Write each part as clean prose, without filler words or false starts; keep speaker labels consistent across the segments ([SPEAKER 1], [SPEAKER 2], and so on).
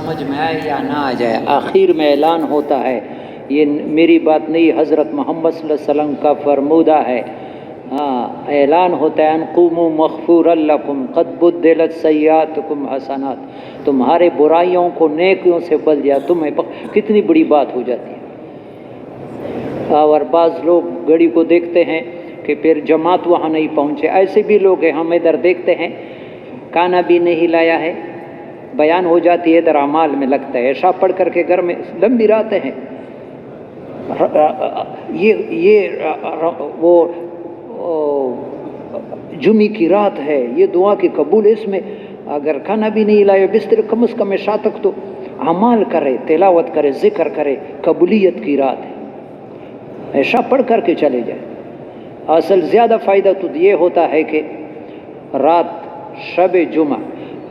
[SPEAKER 1] سمجھ میں آئے یا نہ آ جائے، آخر میں اعلان ہوتا ہے، یہ میری بات نہیں، حضرت محمد صلی اللہ علیہ وسلم کا فرمودہ ہے۔ اعلان ہوتا ہے ان قوموا مغفورا لکم قد بدلت سیئاتکم حسنات، تمہارے برائیوں کو نیکیوں سے بدل دیا تمہیں، کتنی بڑی بات ہو جاتی ہے۔ اور بعض لوگ گھڑی کو دیکھتے ہیں کہ پھر جماعت وہاں نہیں پہنچے، ایسے بھی لوگ ہیں، ہم ادھر دیکھتے ہیں کھانا بھی نہیں لایا ہے، بیان ہو جاتی ہے، ادھر اعمال میں لگتا ہے، عشاء پڑھ کر کے گھر میں لمبی راتیں ہیں۔ وہ جمعے کی رات ہے، یہ دعا کی قبول، اس میں اگر کھانا بھی نہیں لائے بستر، کم از کم عشاء تک تو اعمال کرے، تلاوت کرے، ذکر کرے، قبولیت کی رات ہے، عشاء پڑھ کر کے چلے جائے۔ اصل زیادہ فائدہ تو یہ ہوتا ہے کہ رات شب جمعہ،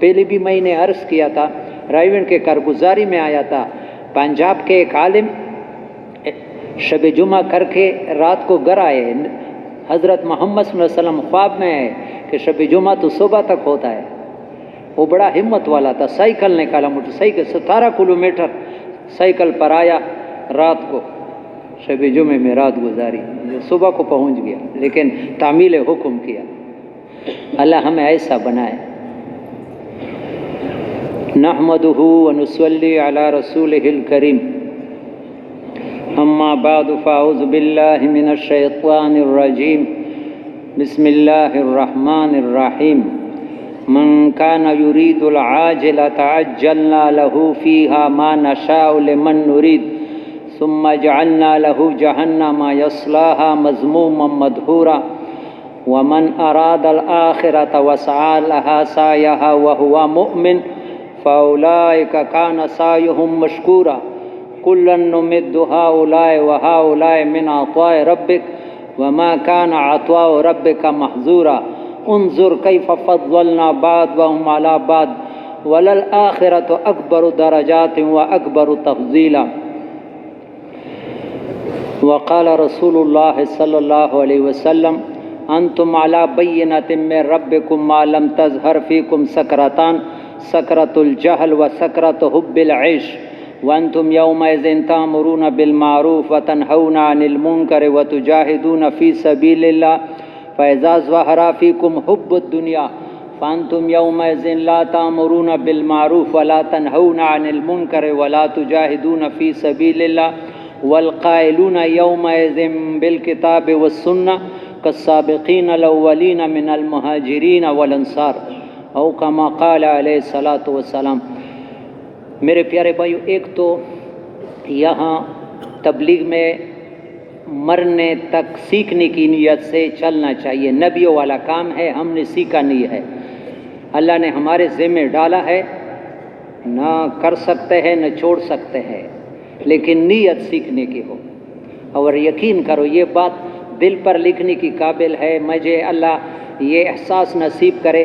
[SPEAKER 1] پہلے بھی میں نے عرض کیا تھا، رائیونڈ کے کارگزاری میں آیا تھا، پنجاب کے ایک عالم شب جمعہ کر کے رات کو گھر آئے، حضرت محمد صلی اللہ علیہ وسلم خواب میں ہے کہ شب جمعہ تو صبح تک ہوتا ہے۔ وہ بڑا ہمت والا تھا، سائیکل نکالا، موٹر سائیکل 17 کلومیٹر سائیکل پر آیا، رات کو شب جمعہ میں رات گزاری، صبح کو پہنچ گیا، لیکن تعمیل حکم کیا۔ اللہ ہمیں ایسا بنائے۔ نحمدہ ونصلی علی رسولہ الکریم، اما بعد فاعوذ باللہ من الشیطان الرجیم، بسم اللہ الرحمن الرحیم۔ من کان یرید العاجلۃ عجلنا له فیہا ما نشاء لمن نرید ثم جعلنا له جہنم یصلاها مذموما مدحورا ومن اراد الآخرۃ وسعى لها سعیها وهو مؤمن فاولئک کان سعیهم مشکورا کلا نمد هؤلاء وهؤلاء من عطاء ربک وما كان عطاء ربک محظورا انظر کیف فضلنا بعضهم على بعض وللآخرۃ اکبر درجات واکبر تفضیلا۔ وقال رسول اللہ صلی اللہ علیہ وسلم انتم علی بینۃ من ربکم ما لم تظہر فیکم سکرتان، سکرۃ الجہل وسکرۃ حب العیش، وانتم یومئذ تأمرون بالمعروف وتنہون عن المنکر وتجاہدون فی سبیل اللہ فإذا ظہر فیکم حب الدنیا فانتم یومئذ لا تأمرون بالمعروف ولا تنہون عن المنکر ولا تجاہدون فی سبیل اللہ والقائلون یومئذ بالکتاب والسنہ کالسابقین الاولین من المہاجرین والانصار او کما قال علیہ الصلاۃ والسلام۔ میرے پیارے بھائیو، ایک تو یہاں تبلیغ میں مرنے تک سیکھنے کی نیت سے چلنا چاہیے، نبیوں والا کام ہے، ہم نے سیکھا نہیں ہے، اللہ نے ہمارے ذمہ ڈالا ہے، نہ کر سکتے ہیں نہ چھوڑ سکتے ہیں، لیکن نیت سیکھنے کی ہو۔ اور یقین کرو یہ بات دل پر لکھنے کی قابل ہے، مجھے اللہ یہ احساس نصیب کرے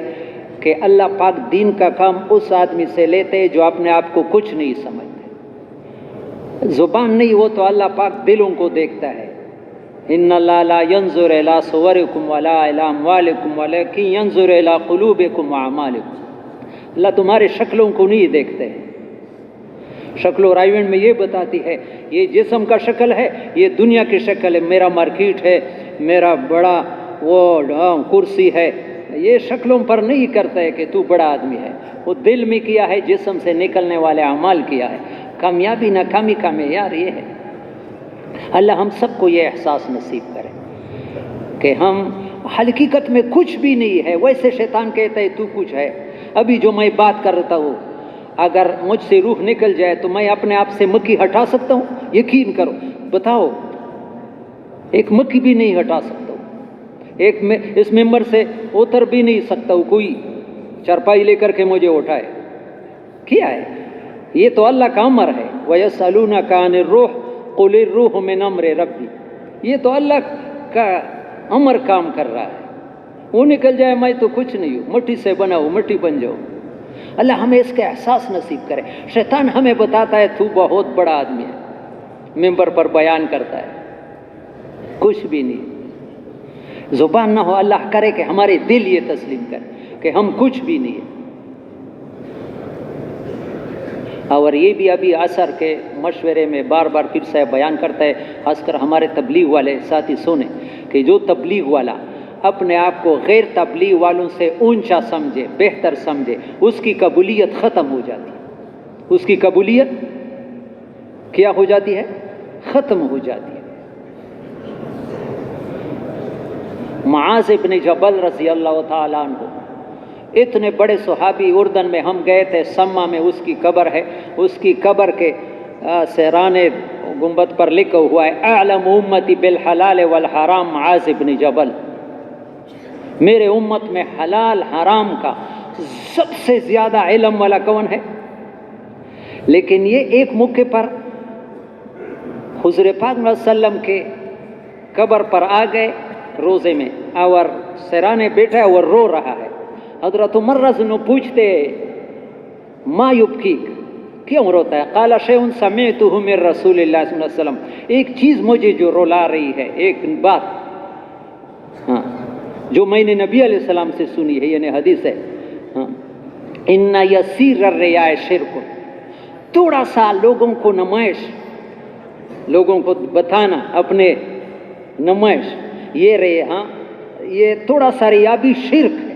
[SPEAKER 1] کہ اللہ پاک دین کا کام اس آدمی سے لیتے جو اپنے آپ کو کچھ نہیں سمجھتے، زبان نہیں، وہ تو اللہ پاک دلوں کو دیکھتا ہے۔ ان اللہ لا ينظر الى صورکم ولا الى اموالکم ولکن ينظر الى قلوبکم واعمالکم، اللہ تمہارے شکلوں کو نہیں دیکھتے ہیں۔ شکل و رائیونڈ میں یہ بتاتی ہے، یہ جسم کا شکل ہے، یہ دنیا کی شکل ہے، میرا مارکیٹ ہے، میرا بڑا وہ کرسی ہے، یہ شکلوں پر نہیں کرتا ہے کہ تو بڑا آدمی ہے، وہ دل میں کیا ہے، جسم سے نکلنے والے اعمال کیا ہے۔ کامیابی ناکامی کا معیار یہ ہے۔ اللہ ہم سب کو یہ احساس نصیب کرے کہ ہم حقیقت میں کچھ بھی نہیں ہے، ویسے شیطان کہتا ہے تو کچھ ہے۔ ابھی جو میں بات کرتا ہوں، اگر مجھ سے روح نکل جائے تو میں اپنے آپ سے مکھی ہٹا سکتا ہوں؟ یقین کرو، بتاؤ، ایک مکھی بھی نہیں ہٹا سکتا ہوں، اس ممبر سے اتر بھی نہیں سکتا ہوں، کوئی چرپائی لے کر کے مجھے اٹھائے، کیا ہے؟ یہ تو اللہ کا امر ہے۔ وَيَسْأَلُونَكَ عَنِ الرُّوحِ قُلِ الرُّوحُ مِنْ أَمْرِ رَبِّي، یہ تو اللہ کا امر کام کر رہا ہے، وہ نکل جائے میں تو کچھ نہیں ہوں، مٹی سے بنا ہوں، مٹی بن جاؤں۔ اللہ ہمیں اس کا احساس نصیب کرے۔ شیطان ہمیں بتاتا ہے تو بہت بڑا آدمی ہے، ممبر پر بیان کرتا ہے، کچھ بھی نہیں، زبان نہ ہو، اللہ کرے کہ ہمارے دل یہ تسلیم کرے کہ ہم کچھ بھی نہیں ہے۔ اور یہ بھی ابھی عصر کے مشورے میں بار بار پھر سے بیان کرتا ہے، خاص کر ہمارے تبلیغ والے ساتھی سنیں کہ جو تبلیغ والا اپنے آپ کو غیر تبلیغ والوں سے اونچا سمجھے، بہتر سمجھے، اس کی قبولیت ختم ہو جاتی ہے، اس کی قبولیت کیا ہو جاتی ہے؟ ختم ہو جاتی ہے۔ معاذ ابن جبل رضی اللہ تعالیٰ عنہ اتنے بڑے صحابی، اردن میں ہم گئے تھے، سما میں اس کی قبر ہے، اس کی قبر کے سہران گنبد پر لکھا ہوا ہے اعلم امتی بالحلال والحرام معاذ ابن جبل، میرے امت میں حلال حرام کا سب سے زیادہ علم والا کون ہے؟ لیکن یہ ایک موقع پر حضور پاک صلی اللہ علیہ وسلم کے قبر پر آ گئے روزے میں، اور سرانے بیٹھا ہے اور رو رہا ہے۔ حضرت عمر رضی اللہ عنہ پوچھتے ما یبکیک، کیوں روتا ہے؟ قال شیء سمعتہ من رسول اللہ صلی اللہ علیہ وسلم، ایک چیز مجھے جو رلا رہی ہے، ایک بات ہاں جو میں نے نبی علیہ السلام سے سنی ہے، یعنی حدیث ہے، ان یسیر الریا شرک، تھوڑا سا لوگوں کو نمائش، لوگوں کو بتانا اپنے نمائش، یہ رہے ہاں یہ تھوڑا سا ریا بھی شرک ہے۔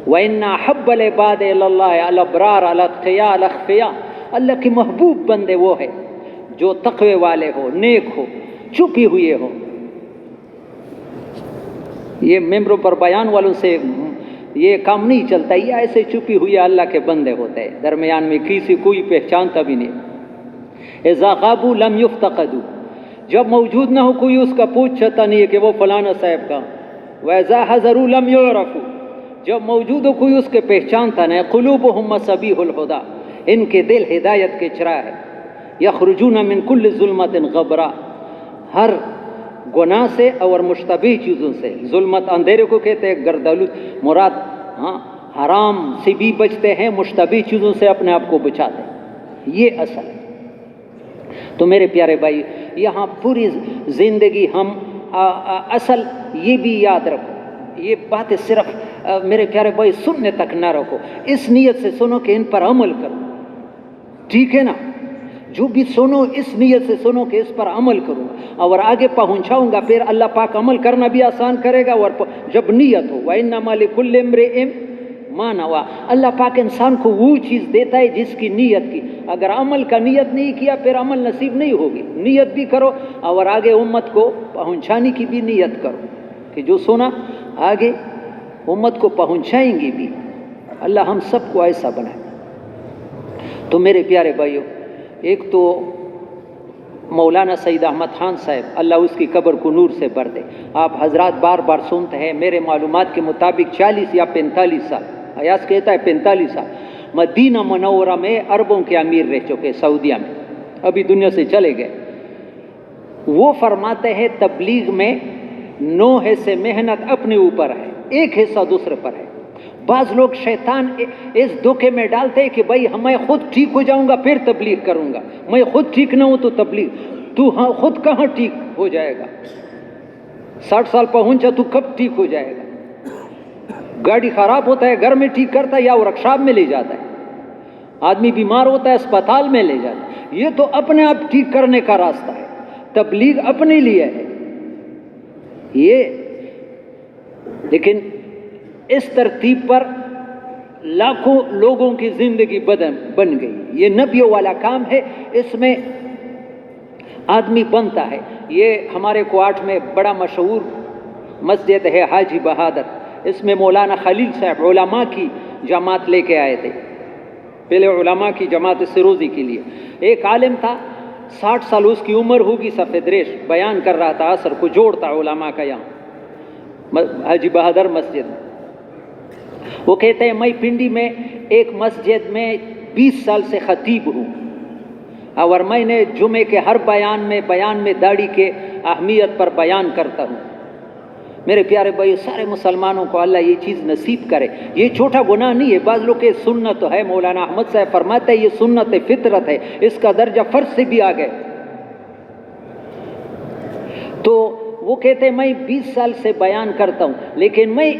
[SPEAKER 1] وَإِنَّ أَحَبَّ الْعِبَادِ إِلَى اللَّهِ الْأَبْرَارَ الْأَتْقِيَاءَ الْأَخْفِيَاء، اللہ کے محبوب بندے وہ ہے جو تقوی والے ہو، نیک ہو، چھپی ہوئے ہو۔ یہ ممبروں پر بیان والوں سے یہ کام نہیں چلتا، یہ ایسے چھپی ہوئے اللہ کے بندے ہوتے ہیں، درمیان میں کسی کوئی پہچانتا بھی نہیں۔ اذا غابوا لم يفتقدوا، جب موجود نہ ہو کوئی اس کا پوچھتا نہیں ہے کہ وہ فلانا صاحب کا۔ وَإِذَا حَضَرُوا لَمْ يُعْرَفُوا، جب موجود ہو کوئی اس کے پہچانتا نہیں۔ قُلُوبُهُمْ مَصَابِيحُ الْهُدَىٰ، ان کے دل ہدایت کے چراغ ہے۔ يَخْرُجُونَ مِنْ كُلِّ ظُلْمَةٍ غَبْرَىٰ، ہر گناہ سے اور مشتبہ چیزوں سے، ظلمت اندھیرے کو کہتے ہیں، گردالود مراد ہاں حرام سے بھی بچتے ہیں، مشتبہ چیزوں سے اپنے آپ کو بچاتے ہیں، یہ اصل ہے۔ تو میرے پیارے بھائی، یہاں پوری زندگی ہم اصل یہ بھی یاد رکھو، یہ باتیں صرف میرے پیارے بھائی سننے تک نہ رکھو، اس نیت سے سنو کہ ان پر عمل کرو، ٹھیک ہے نا؟ جو بھی سنو اس نیت سے سنو کہ اس پر عمل کروں گا اور آگے پہنچاؤں گا، پھر اللہ پاک عمل کرنا بھی آسان کرے گا۔ اور جب نیت ہو وَإِنَّمَا لِكُلِّ امْرِئٍ مَا نَوَىٰ، اللہ پاک انسان کو وہ چیز دیتا ہے جس کی نیت کی۔ اگر عمل کا نیت نہیں کیا پھر عمل نصیب نہیں ہوگی۔ نیت بھی کرو اور آگے امت کو پہنچانے کی بھی نیت کرو کہ جو سنا آگے امت کو پہنچائیں گے بھی۔ اللہ ہم سب کو ایسا بنائے۔ تو میرے پیارے بھائیوں، ایک تو مولانا سید احمد خان صاحب، اللہ اس کی قبر کو نور سے بھر دے۔ آپ حضرات بار بار سنتے ہیں، میرے معلومات کے مطابق 40 یا 45 سال، ایاز کہتا ہے 45 سال مدینہ منورہ میں عربوں کے امیر رہ چکے، سعودیہ میں، ابھی دنیا سے چلے گئے۔ وہ فرماتے ہیں تبلیغ میں 9 حصے محنت اپنے اوپر ہے، 1 حصہ دوسرے پر ہے۔ بعض لوگ شیطان اس دھوکے میں ڈالتے ہیں کہ بھائی میں خود ٹھیک ہو جاؤں گا پھر تبلیغ کروں گا، میں خود ٹھیک نہ ہوں تو تبلیغ، تو ہاں خود کہاں ٹھیک ہو جائے گا؟ 60 سال پہنچا تو کب ٹھیک ہو جائے گا؟ گاڑی خراب ہوتا ہے گھر میں ٹھیک کرتا ہے یا ورک شاپ میں لے جاتا ہے؟ آدمی بیمار ہوتا ہے اسپتال میں لے جاتا ہے۔ یہ تو اپنے آپ ٹھیک کرنے کا راستہ ہے، تبلیغ اپنے لیے ہے یہ۔ لیکن اس ترتیب پر لاکھوں لوگوں کی زندگی بن گئی۔ یہ نبیوں والا کام ہے، اس میں آدمی بنتا ہے۔ یہ ہمارے کوارٹ میں بڑا مشہور مسجد ہے حاجی بہادر، اس میں مولانا خلیل صاحب علماء کی جماعت لے کے آئے تھے، پہلے علماء کی جماعت سروزی کے لیے۔ ایک عالم تھا، 60 سال اس کی عمر ہوگی، سفید ریش بیان کر رہا تھا، عصر کو جوڑتا علماء کا یہاں حاجی بہادر مسجد میں۔ وہ کہتے ہیں میں پنڈی میں ایک مسجد میں 20 سال سے خطیب ہوں، اور میں نے جمعے کے ہر بیان میں داڑھی کے اہمیت پر بیان کرتا ہوں۔ میرے پیارے بھائی، سارے مسلمانوں کو اللہ یہ چیز نصیب کرے۔ یہ چھوٹا گناہ نہیں ہے، بعض لوگ کہ سنت ہے، مولانا احمد صاحب فرماتے ہیں یہ سنت فطرت ہے، اس کا درجہ فرض سے بھی آگے۔ تو وہ کہتے ہیں میں 20 سال سے بیان کرتا ہوں، لیکن میں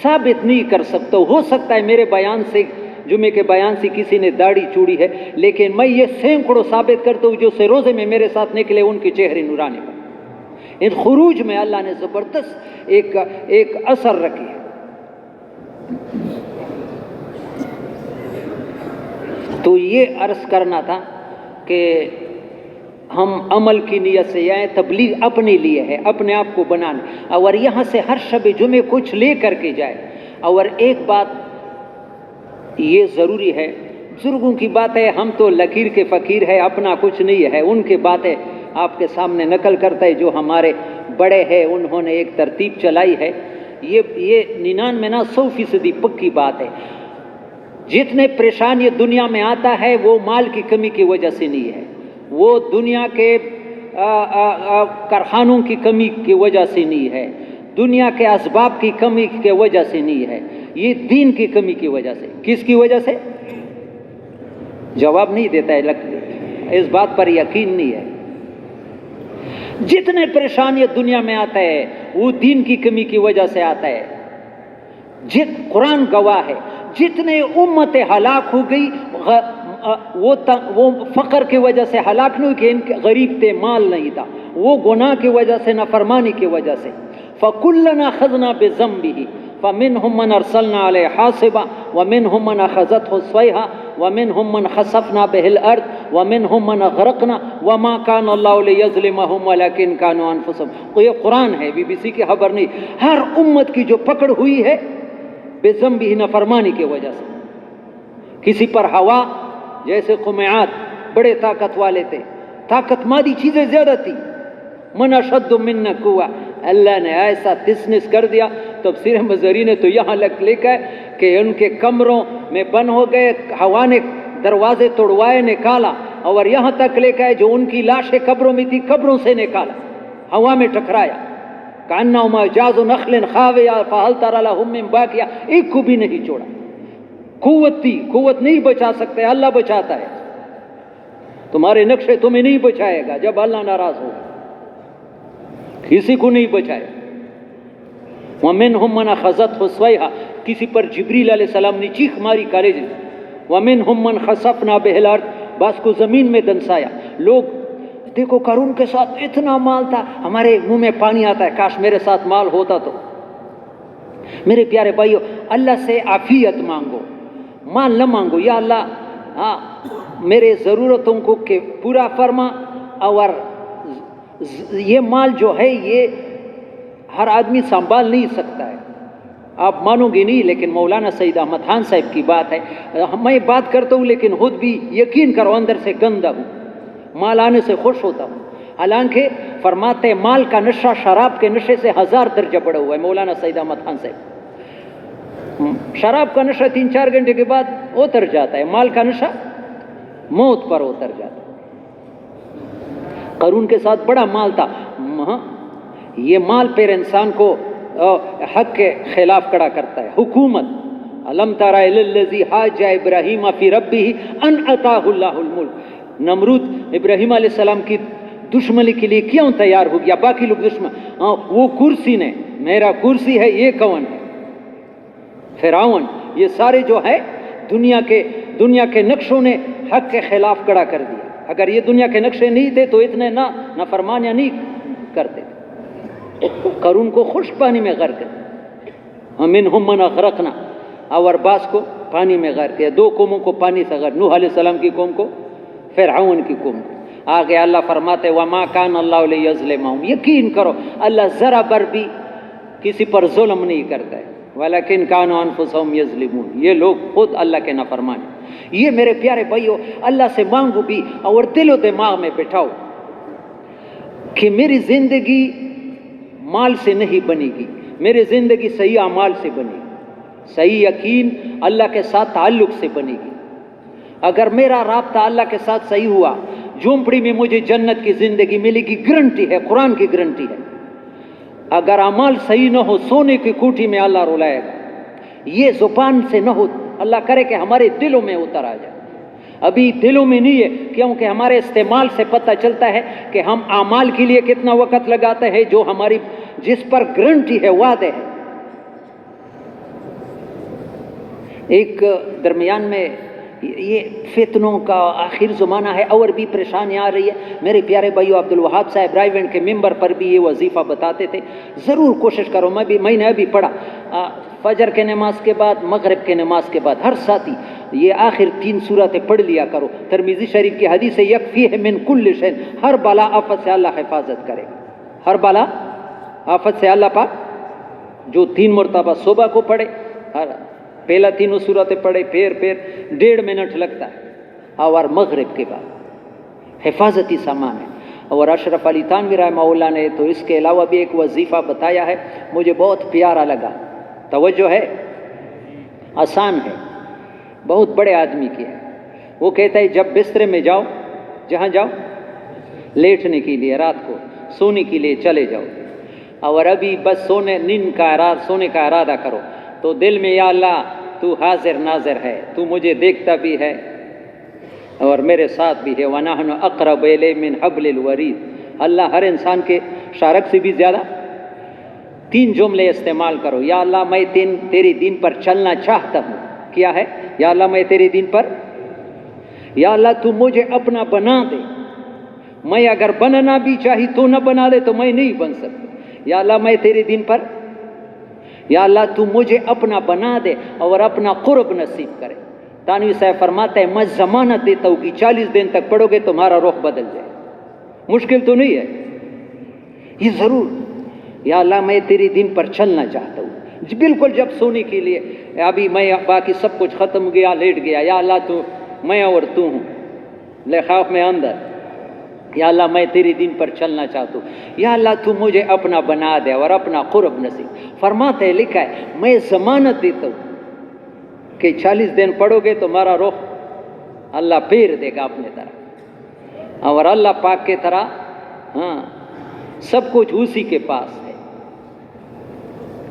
[SPEAKER 1] ثابت نہیں کر سکتا، ہو سکتا ہے میرے بیان سے جمعے کے بیان سے کسی نے داڑھی چوڑی ہے، لیکن میں یہ سینکڑوں ثابت کرتا ہوں جو سے روزے میں میرے ساتھ نکلے ان کے چہرے نورانی پر. ان خروج میں اللہ نے زبردست ایک اثر رکھی ہے. تو یہ عرض کرنا تھا کہ ہم عمل کی نیت سے یا تبلیغ اپنے لیے ہے، اپنے آپ کو بنانے، اور یہاں سے ہر شب جمعے کچھ لے کر کے جائے. اور ایک بات یہ ضروری ہے، بزرگوں کی بات ہے، ہم تو لکیر کے فقیر ہے، اپنا کچھ نہیں ہے، ان کی باتیں آپ کے سامنے نقل کرتا ہے. جو ہمارے بڑے ہیں انہوں نے ایک ترتیب چلائی ہے، یہ 99% پکی بات ہے. جتنے پریشانی دنیا میں آتا ہے وہ مال کی کمی کی وجہ سے نہیں ہے، وہ دنیا کے کارخانوں کی کمی کی وجہ سے نہیں ہے، دنیا کے اسباب کی کمی کی وجہ سے نہیں ہے، یہ دین کی کمی کی وجہ سے. کس کی وجہ سے؟ جواب نہیں دیتا ہے، اس بات پر یقین نہیں ہے. جتنے پریشانی دنیا میں آتا ہے وہ دین کی کمی کی وجہ سے آتا ہے. قرآن گواہ ہے، جتنے امتیں ہلاک ہو گئی وہ فقر کی وجہ سے ہلاک نہیں کہ ان کے غریب تھے، مال نہیں تھا، وہ گناہ کی وجہ سے، نافرمانی کی وجہ سے. فَكُلَّنَا خَذْنَا بِذَنبِهِ فَمِنْهُمْ مَنْ أَرْسَلْنَا عَلَيْهِ حَاصِبًا وَمِنْهُمْ مَنْ أَخَذَتْهُ الصَّيْحَةُ وَمِنْهُمْ مَنْ خَسَفْنَا بِهِ الْأَرْضَ وَمِنْهُمْ مَنْ أَغْرَقْنَا وَمَا كَانَ اللَّهُ لِيَظْلِمَهُمْ وَلَكِنْ كَانُوا أَنفُسَهُمْ. یہ قرآن ہے، BBC کی خبر نہیں. ہر امت کی جو پکڑ ہوئی ہے بے ذنبہ نافرمانی کی وجہ سے. کسی پر ہوا جیسے قمیعات بڑے طاقت والے تھے، طاقت مادی چیزیں زیادہ تھی. من اشد منا قوہ، اللہ نے ایسا تسنس کر دیا. تفسیر مزری نے تو یہاں لکھا ہے کہ ان کے کمروں میں بند ہو گئے، ہوا نے دروازے توڑوائے، نکالا. اور یہاں تک لکھا ہے جو ان کی لاشیں قبروں میں تھی قبروں سے نکالا، ہوا میں ٹکرایا. کأنہما جاز نخل خاویہ فہل تری لہم من باقیہ، ایک کو بھی نہیں چھوڑا. قوت تھی، قوت نہیں بچا سکتے، اللہ بچاتا ہے. تمہارے نقشے تمہیں نہیں بچائے گا جب اللہ ناراض ہوگا، کسی کو نہیں بچائے. وَمِنْهُمْ مَنْ أَخَذَتْهُ الصَّيْحَةُ، کسی پر جبریل علیہ السلام نے چیخ ماری کالج. وَمِنْهُمْ مَنْ خَسَفْنَا بِهِ الْأَرْضَ، بعض کو زمین میں دنسایا. لوگ دیکھو قارون کے ساتھ اتنا مال تھا، ہمارے منہ میں پانی آتا ہے، کاش میرے ساتھ مال ہوتا تو. میرے پیارے بھائیو، اللہ سے عافیت مانگو، مال نہ مانگو. یا اللہ میرے ضرورتوں کو پورا فرما. اور یہ مال جو ہے یہ ہر آدمی سنبھال نہیں سکتا ہے. آپ مانو گے نہیں، لیکن مولانا سید احمد خان صاحب کی بات ہے. میں بات کرتا ہوں لیکن خود بھی یقین کرو اندر سے گندا ہوں، مال آنے سے خوش ہوتا ہوں. حالانکہ فرماتے مال کا نشہ شراب کے نشے سے 1000 درجہ بڑھا ہوا ہے. مولانا سید احمد خان صاحب، شراب کا نشہ 3-4 گھنٹے کے بعد اتر جاتا ہے، مال کا نشہ موت پر اتر جاتا ہے. قارون کے ساتھ بڑا مال تھا. یہ مال پھر انسان کو حق کے خلاف کھڑا کرتا ہے. حکومت، الم تر الی الذی حاج ابراہیم فی ربہ ان آتاہ اللہ الملک. نمرود ابراہیم علیہ السلام کی دشمنی کے لیے کیوں تیار ہو گیا؟ باقی لوگ دشمن، وہ کرسی نے، میرا کرسی ہے، یہ کون ہے؟ فرعون. یہ سارے جو ہے دنیا کے نقشوں نے حق کے خلاف کھڑا کر دیا. اگر یہ دنیا کے نقشے نہیں تھے تو اتنے نہ فرمانیاں نہیں کرتے. قارون کو خشک پانی میں غرق کر، وَمِنْهُمْ مَنْ أَغْرَقْنَا، اور بعض کو پانی میں غرق کیا. 2 قوموں کو پانی سے غرق، نوح علیہ السلام کی قوم کو، فرعون کی قوم کو. آگے اللہ فرماتے وَمَا كَانَ اللَّهُ لِيَظْلِمَهُمْ، یقین کرو اللہ ذرا بر بھی کسی پر ظلم نہیں کرتا ہے. وَلَكِنْ كَانُوا أَنفُسَهُمْ يَظْلِمُونَ، یہ لوگ خود اللہ کے نافرمان ہیں. یہ میرے پیارے بھائیو اللہ سے مانگو بھی اور دل و دماغ میں بٹھاؤ کہ میری زندگی مال سے نہیں بنے گی، میری زندگی صحیح اعمال سے بنے گی، صحیح یقین اللہ کے ساتھ تعلق سے بنے گی. اگر میرا رابطہ اللہ کے ساتھ صحیح ہوا، جھونپڑی میں مجھے جنت کی زندگی ملے گی، گارنٹی ہے، قرآن کی گارنٹی ہے. اگر اعمال صحیح نہ ہو سونے کی کوٹھی میں اللہ رلائے گا. یہ زبان سے نہ ہو، اللہ کرے کہ ہمارے دلوں میں اتر آ جائے. ابھی دلوں میں نہیں ہے، کیونکہ ہمارے استعمال سے پتہ چلتا ہے کہ ہم اعمال کے لیے کتنا وقت لگاتے ہیں جو ہماری جس پر گارنٹی ہے، وعدے ہے. ایک درمیان میں یہ فتنوں کا آخر زمانہ ہے اور بھی پریشانیاں آ رہی ہے. میرے پیارے بھائیو، عبدالوہاب صاحب رائے ونڈ کے ممبر پر بھی یہ وظیفہ بتاتے تھے. ضرور کوشش کرو. میں نے ابھی پڑھا فجر کے نماز کے بعد، مغرب کے نماز کے بعد ہر ساتھی یہ آخر 3 سورتیں پڑھ لیا کرو. ترمذی شریف کی حدیث ہے یکفیہ من کل شیء، ہر بلا آفت سے اللہ حفاظت کرے. ہر بلا آفت سے اللہ پاک. جو 3 مرتبہ صبح کو پڑھے، پہلا 3 سورتیں پڑھے، پھر 1.5 منٹ لگتا ہے، اور مغرب کے بعد حفاظتی سامان ہے. اور اشرف علی تھانوی رحمہ اللہ نے تو اس کے علاوہ بھی ایک وظیفہ بتایا ہے، مجھے بہت پیارا لگا. توجہ ہے، آسان ہے، بہت بڑے آدمی کی ہے. وہ کہتا ہے جب بسترے میں جاؤ، جہاں جاؤ لیٹنے کے لیے، رات کو سونے کے لیے چلے جاؤ، اور ابھی بس نیند کا ارادہ کرو، تو دل میں یا اللہ تو حاضر ناظر ہے، تو مجھے دیکھتا بھی ہے اور میرے ساتھ بھی ہے. وَنَحْنُ أَقْرَبُ إِلَيْهِ مِنْ حَبْلِ الْوَرِيدِ. اللہ ہر انسان کے شارک سے بھی زیادہ. 3 جملے استعمال کرو. یا اللہ میں تیری دین پر چلنا چاہتا ہوں. کیا ہے؟ یا اللہ میں تیری دین پر، یا اللہ تو مجھے اپنا بنا دے. میں اگر بننا بھی چاہی تو نہ بنا دے تو میں نہیں بن سکتا. یا اللہ میں تیرے دین پر، یا اللہ تو مجھے اپنا بنا دے اور اپنا قرب نصیب کرے. تانوی صاحب فرماتا ہے میں ضمانت دیتا ہوں کہ 40 دن تک پڑھو گے تمہارا رخ بدل جائے. مشکل تو نہیں ہے یہ. ضرور یا اللہ میں تیری دین پر چلنا چاہتا ہوں. بالکل جب سونے کے لیے ابھی میں باقی سب کچھ ختم گیا، لیٹ گیا، یا اللہ تو میں اور تو ہوں لخوف میں اندر، یا اللہ میں تیری دین پر چلنا چاہتا ہوں. یا اللہ تو مجھے اپنا بنا دے اور اپنا قرب نصیب. فرماتے ہے، لکھا ہے میں ضمانت دیتا ہوں کہ 40 دن پڑھو گے تمہارا رخ اللہ پھیر دے گا اپنے طرح، اور اللہ پاک کے طرح سب کچھ اسی کے پاس ہے.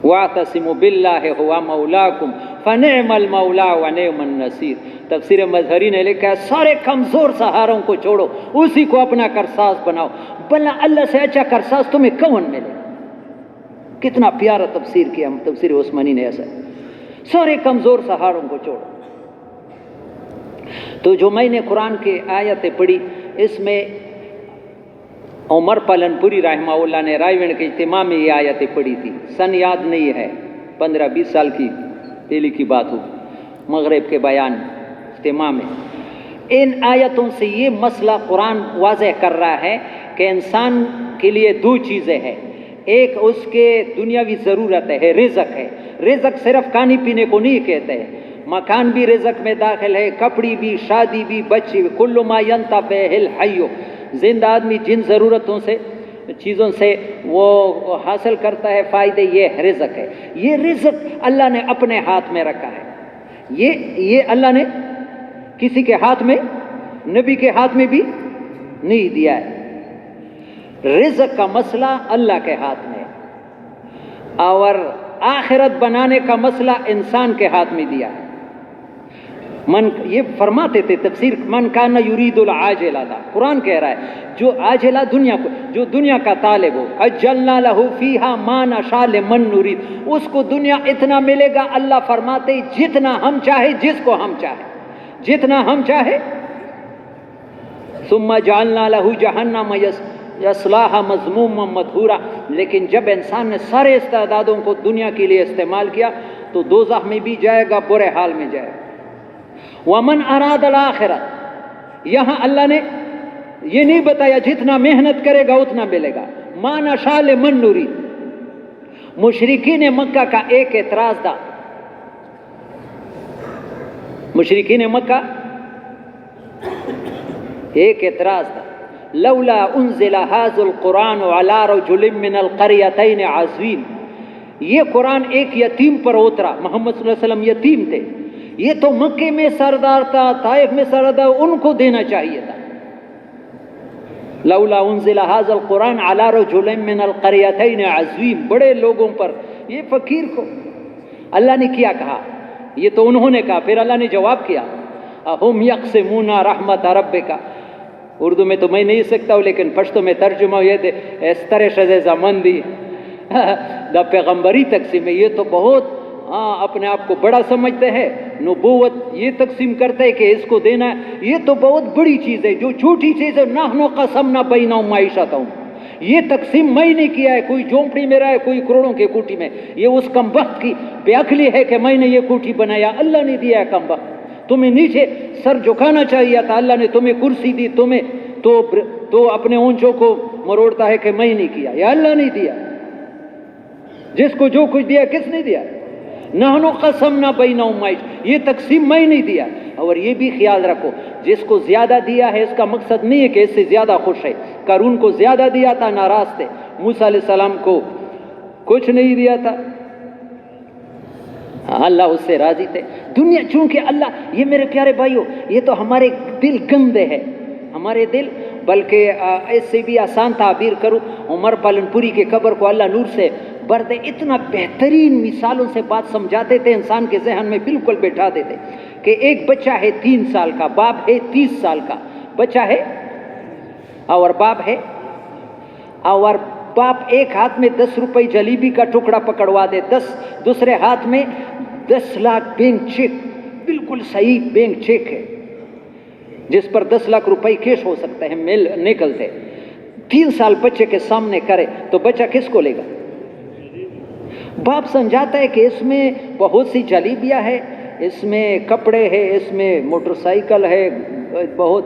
[SPEAKER 1] وَاعْتَصِمُوا بِاللَّهِ هُوَ مَوْلَاكُمْ فَنِعْمَ الْمَوْلَىٰ وَنِعْمَ النَّصِيرُ. تفسیر مظہری نے لکھا ہے سارے کمزور سہاروں کو چھوڑو، اسی کو اپنا کرساز بناؤ، بھلا اللہ سے اچھا کرساز تمہیں کون ملے. کتنا پیارا تفسیر کیا تفسیر عثمانی نے ایسا. سارے کمزور سہاروں کو چھوڑو. تو جو میں نے قرآن کی آیتیں پڑھی، اس میں عمر پلن پوری رحمہ اللہ نے رائے ونڈ کے اجتماع میں یہ آیتیں پڑھی تھی. سن یاد نہیں ہے، 15-20 سال کی پہلی کی بات ہو، مغرب کے بیان اجتماع میں. ان آیتوں سے یہ مسئلہ قرآن واضح کر رہا ہے کہ انسان کے لیے 2 چیزیں ہیں. ایک اس کے دنیاوی ضرورت ہے، رزق ہے. رزق صرف کھانے پینے کو نہیں کہتے ہیں، مکان بھی رزق میں داخل ہے، کپڑی بھی، شادی بھی، بچی بھی. کل ما ینتفع الحی، زندہ آدمی جن ضرورتوں سے چیزوں سے وہ حاصل کرتا ہے فائدے، یہ رزق ہے. یہ رزق اللہ نے اپنے ہاتھ میں رکھا ہے. یہ اللہ نے کسی کے ہاتھ میں، نبی کے ہاتھ میں بھی نہیں دیا ہے. رزق کا مسئلہ اللہ کے ہاتھ میں، اور آخرت بنانے کا مسئلہ انسان کے ہاتھ میں دیا ہے. یہ فرماتے تھے تفسیر من کان یرید العاجلہ، قرآن کہہ رہا ہے جو عاجلہ دنیا کو، جو دنیا کا طالب ہو، اجلنا لہ فیہا ما نشاء لمن نرید، اس کو دنیا اتنا ملے گا. اللہ فرماتے جتنا ہم چاہے، جس کو ہم چاہے، جتنا ہم چاہے. ثم جعلنا لہ جہنم یصلاھا مذموما مدحورا. لیکن جب انسان نے سارے استعدادوں کو دنیا کے لیے استعمال کیا تو دوزخ میں بھی جائے گا، برے حال میں جائے گا. ومن اراد الآخرہ، یہاں اللہ نے یہ نہیں بتایا جتنا محنت کرے گا اتنا ملے گا. ما نشاء لمن نرید. مشرکین مکہ کا ایک اعتراض تھا، مشرکین مکہ ایک اعتراض تھا، لولا انزل هذا القرآن على رجل من القريتين عظیم. یہ قرآن ایک یتیم پر اترا. محمد صلی اللہ علیہ وسلم یتیم تھے، یہ تو مکے میں سردار تھا، طائف میں سردار، ان کو دینا چاہیے تھا. لولا انزل هذا القرآن على رجل من القريتين عظیم، بڑے لوگوں پر، یہ فقیر کو. اللہ نے کیا کہا؟ یہ تو انہوں نے کہا، پھر اللہ نے جواب کیا اہم یقسمون رحمت ربک. اردو میں تو میں نہیں سکتا ہوں، لیکن پشتو میں ترجمہ یہ تھے اس طرح شزے زمن دی دا پیغمبری تقسیم ہے. یہ تو بہت ہاں اپنے آپ کو بڑا سمجھتے ہیں، نبوت یہ تقسیم کرتے ہیں کہ اس کو دینا ہے، یہ تو بہت بڑی چیز ہے، جو چھوٹی چیز ہے نحن قسمنا بینہم معیشتہم، یہ تقسیم میں نہیں کیا ہے، کوئی جھونپڑی میں رہا ہے کوئی کروڑوں کی کوٹھی میں، یہ اس کمبخت کی بے عقلی ہے کہ میں نے یہ کوٹھی بنایا، اللہ نے دیا ہے کمبخت، تمہیں نیچے سر جھکانا چاہیے تھا، اللہ نے تمہیں کرسی دی، تمہیں تو اپنے اونچوں کو مروڑتا ہے کہ میں نہیں کیا، یہ اللہ نہیں دیا، جس کو جو کچھ دیا کس نے دیا؟ نحن قسمنا بینہم معیشتہم، یہ تقسیم میں نہیں دیا۔ اور یہ بھی خیال رکھو جس کو زیادہ دیا ہے اس کا مقصد نہیں ہے کہ اس سے زیادہ خوش ہے، قارون کو زیادہ دیا تھا ناراض تھے، موسیٰ علیہ السلام کو کچھ نہیں دیا تھا، اللہ اس سے راضی تھے۔ دنیا چونکہ اللہ، یہ میرے پیارے بھائیو یہ تو ہمارے دل گندے ہیں، ہمارے دل، بلکہ اس سے بھی آسان تعبیر کروں، عمر پالن پوری کے قبر کو اللہ نور سے بھر دے، اتنا بہترین مثالوں سے بات سمجھاتے تھے، انسان کے ذہن میں بالکل بٹھا دیتے کہ ایک بچہ ہے 3 سال کا، باپ ہے 30 سال کا، بچہ ہے اور باپ ہے، اور باپ ایک ہاتھ میں 10 روپے جلیبی کا ٹکڑا پکڑوا دے، دوسرے ہاتھ میں 10 لاکھ بینک چیک، بالکل صحیح بینک چیک ہے جس پر 10 لاکھ روپے کیش ہو سکتے ہیں، مل نکلتے، 3 سال بچے کے سامنے کرے تو بچہ کس کو لے گا؟ باپ سمجھاتا ہے کہ اس میں بہت سی جلیبیاں ہے، اس میں کپڑے ہے، اس میں موٹر سائیکل ہے، بہت،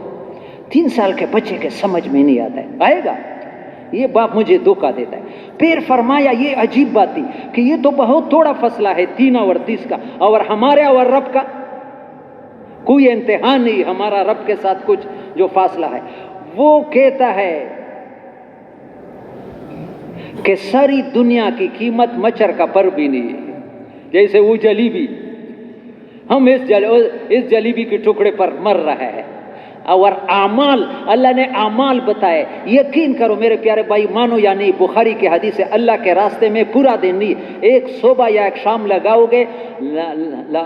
[SPEAKER 1] 3 سال کے بچے کے سمجھ میں نہیں آتا ہے، آئے گا؟ یہ باپ مجھے دھوکہ دیتا ہے۔ پھر فرمایا یہ عجیب بات تھی کہ یہ تو بہت تھوڑا فاصلہ ہے 3 اور 30 کا، اور ہمارے اور رب کا کوئی امتحان نہیں، ہمارا رب کے ساتھ کچھ جو فاصلہ ہے، وہ کہتا ہے کہ ساری دنیا کی قیمت مچر کا پر بھی نہیں ہے، جیسے وہ جلیبی، ہم اس جلیبی کے ٹکڑے پر مر رہے ہیں، اور اعمال، اللہ نے اعمال بتائے، یقین کرو میرے پیارے بھائی، مانو یا نہیں، بخاری کی حدیث ہے، اللہ کے راستے میں پورا دن نہیں، ایک صبح یا ایک شام لگاؤ گے،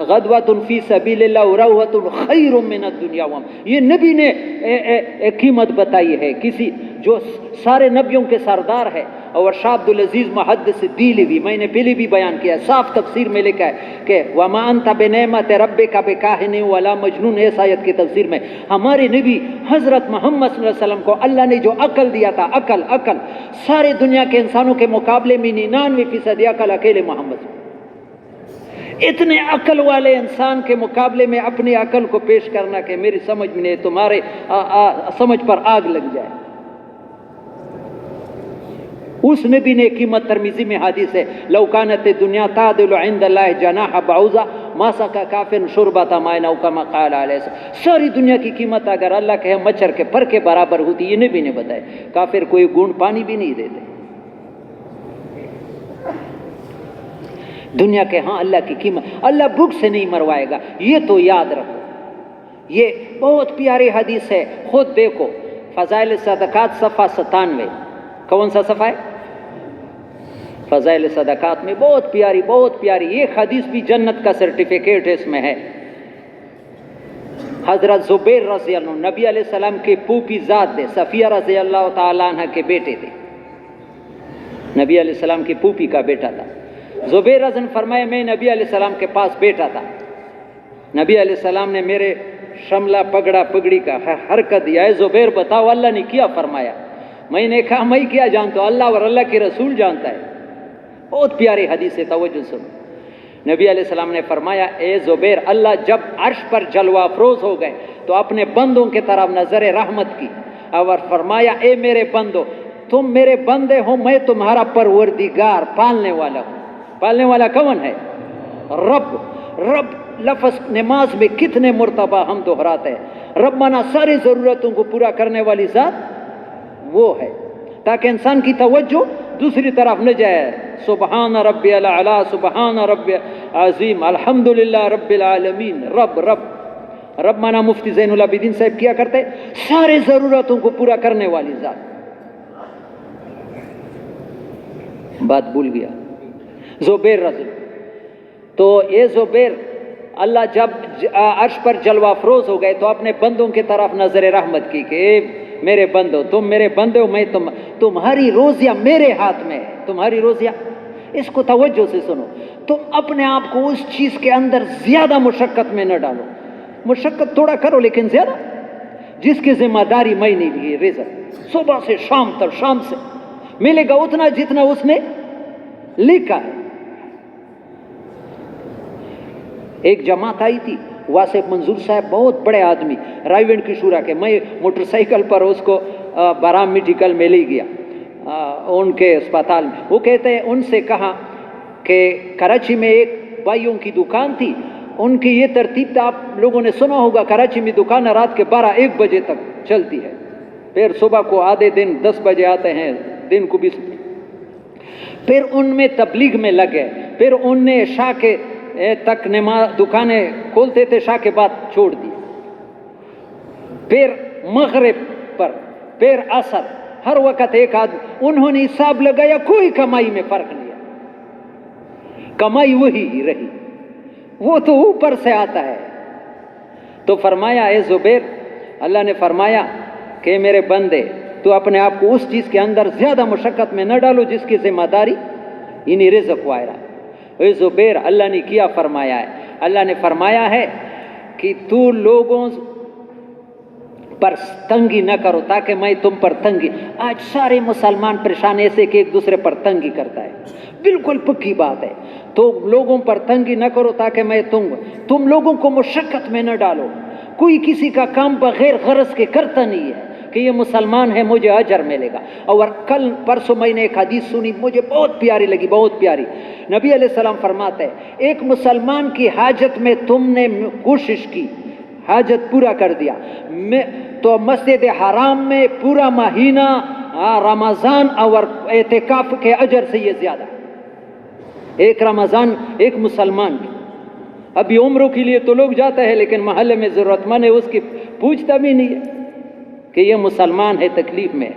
[SPEAKER 1] غدوۃ فی سبیل اللہ روحۃ خیر من الدنیا وما، یہ نبی نے قیمت بتائی ہے، کسی جو سارے نبیوں کے سردار ہے، اور شاہ عبدالعزیز محدث دیلوی، میں نے پہلے بھی بیان کیا، صاف تفسیر میں لکھا ہے کہ وما انت بنعمت ربک بکاہن ولا مجنون، اس آیت کی تفسیر میں ہمارے نبی حضرت محمد صلی اللہ علیہ وسلم کو اللہ نے جو عقل دیا تھا، عقل سارے دنیا کے انسانوں کے مقابلے میں 99% عقل اکیلے محمد سے، اتنے عقل والے انسان کے مقابلے میں اپنی عقل کو پیش کرنا کہ میری سمجھ میں نہیں، تمہارے سمجھ پر آگ لگ جائے، اس نبی نے قیمت، ترمذی میں حدیث ہے، لو کانت الدنیا تعدل عند اللہ جناح بعوضہ ما سقى کافر شربۃ ماء او کما قال علیہ السلام، ساری دنیا کی قیمت اگر اللہ کے مچھر کے پر کے برابر ہوتی، یہ نبی نے بتایا، کافر کوئی گھونٹ پانی بھی نہیں دیتے دنیا کے، ہاں اللہ کی قیمت، اللہ بھوک سے نہیں مروائے گا، یہ تو یاد رکھو، یہ بہت پیاری حدیث ہے، خود دیکھو، فضائل صدقات صفحہ 97، کون سا صفحہ ہے؟ فضائل صدقات میں بہت پیاری ایک حدیث بھی جنت کا سرٹیفکیٹ اس میں ہے، حضرت زبیر رضی اللہ عنہ نبی علیہ السلام کے پھوپھی ذات تھے، صفیہ رضی اللہ تعالیٰ عنہ کے بیٹے تھے، نبی علیہ السلام کی پھوپھی کا بیٹا تھا۔ زبیر رضی اللہ عنہ فرمایا میں نبی علیہ السلام کے پاس بیٹا تھا، نبی علیہ السلام نے میرے شملہ پگڑا پگڑی کا حرکت دیا، اے زبیر بتاؤ اللہ نے کیا فرمایا؟ میں نے کہا میں کیا جانتا ہوں، اللہ اور اللہ کے رسول جانتا ہے۔ بہت پیاری حدیث ہے، توجہ سنو، نبی علیہ السلام نے فرمایا اے زبیر، اللہ جب عرش پر جلوہ افروز ہو گئے تو اپنے بندوں کے طرف نظر رحمت کی اور فرمایا اے میرے بندو، تم میرے بندے ہو، میں تمہارا پروردگار، پالنے والا ہوں۔ پالنے والا کون ہے؟ رب لفظ نماز میں کتنے مرتبہ ہم دہراتے ہیں، رب مانا ساری ضرورتوں کو پورا کرنے والی ذات وہ ہے، تاکہ انسان کی توجہ دوسری طرف نہ جائے، سبحان ربی الاعلی، سبحان ربی عظیم، الحمدللہ رب العالمین، رب مانا مفتی زین العابدین صاحب کیا کرتے سارے ضرورتوں کو پورا کرنے والی ذات۔ بات بھول گیا، زبیر رضی، تو یہ زبیر، اللہ جب عرش پر جلوہ افروز ہو گئے تو اپنے بندوں کی طرف نظر رحمت کی کہ میرے بندو، تم میرے بندے ہو، میں تمہاری روزیاں میرے ہاتھ میں ہے، تمہاری روزیاں، اس کو توجہ سے سنو، تم اپنے آپ کو اس چیز کے اندر زیادہ مشقت میں نہ ڈالو. مشقت تھوڑا کرو لیکن زیادہ. جس کی ذمہ داری میں نے لی، رزق صبح سے شام تک، شام سے ملے گا اتنا جتنا اس نے لکھا ہے. ایک جماعت آئی تھی، واسف منظور صاحب بہت بڑے آدمی، رائیونڈ کی شورا کے. میں موٹر سائیکل پر اس کو بارام میڈیکل میں لے گیا ان کے اسپتال میں. وہ کہتے ہیں ان سے کہا کہ کراچی میں ایک بھائیوں کی دکان تھی، ان کی یہ ترتیب تھا، آپ لوگوں نے سنا ہوگا کراچی میں دکان رات کے 12-1 بجے تک چلتی ہے، پھر صبح کو آدھے دن 10 بجے آتے ہیں، دن کو 20. پھر ان میں تبلیغ میں لگے، پھر ان نے عشاء کے تک نماز دکانیں کھولتے تھے، عشاء کے بعد چھوڑ دی. پھر مغرب پر، پھر عصر، ہر وقت ایک آدمی. انہوں نے حساب لگایا، کوئی کمائی میں فرق نہیں ہے، کمائی وہی رہی، وہ تو اوپر سے آتا ہے. تو فرمایا اے زبیر، اللہ نے فرمایا کہ میرے بندے تو اپنے آپ کو اس چیز کے اندر زیادہ مشقت میں نہ ڈالو جس کی ذمہ داری انہیں رزق وائرہ. اے زبیر، اللہ نے کیا فرمایا ہے؟ اللہ نے فرمایا ہے کہ تو لوگوں پر تنگی نہ کرو تاکہ میں تم پر تنگی. آج سارے مسلمان پریشان ایسے کہ ایک دوسرے پر تنگی کرتا ہے، بالکل پکی بات ہے. تو لوگوں پر تنگی نہ کرو تاکہ میں تم لوگوں کو مشقت میں نہ ڈالو. کوئی کسی کا کام بغیر غرض کے کرتا نہیں ہے کہ یہ مسلمان ہے مجھے اجر ملے گا. اور کل پرسوں میں نے ایک حدیث سنی، مجھے بہت پیاری لگی، بہت پیاری. نبی علیہ السلام فرماتے ہیں ایک مسلمان کی حاجت میں تم نے کوشش کی، حاجت پورا کر دیا، تو مسجد حرام میں پورا مہینہ رمضان اور اعتکاف کے اجر سے یہ زیادہ. ایک رمضان ایک مسلمان کی. ابھی عمروں کے لیے تو لوگ جاتے ہیں لیکن محلے میں ضرورت مند ہے اس کی پوچھتا بھی نہیں ہے کہ یہ مسلمان ہے، تکلیف میں.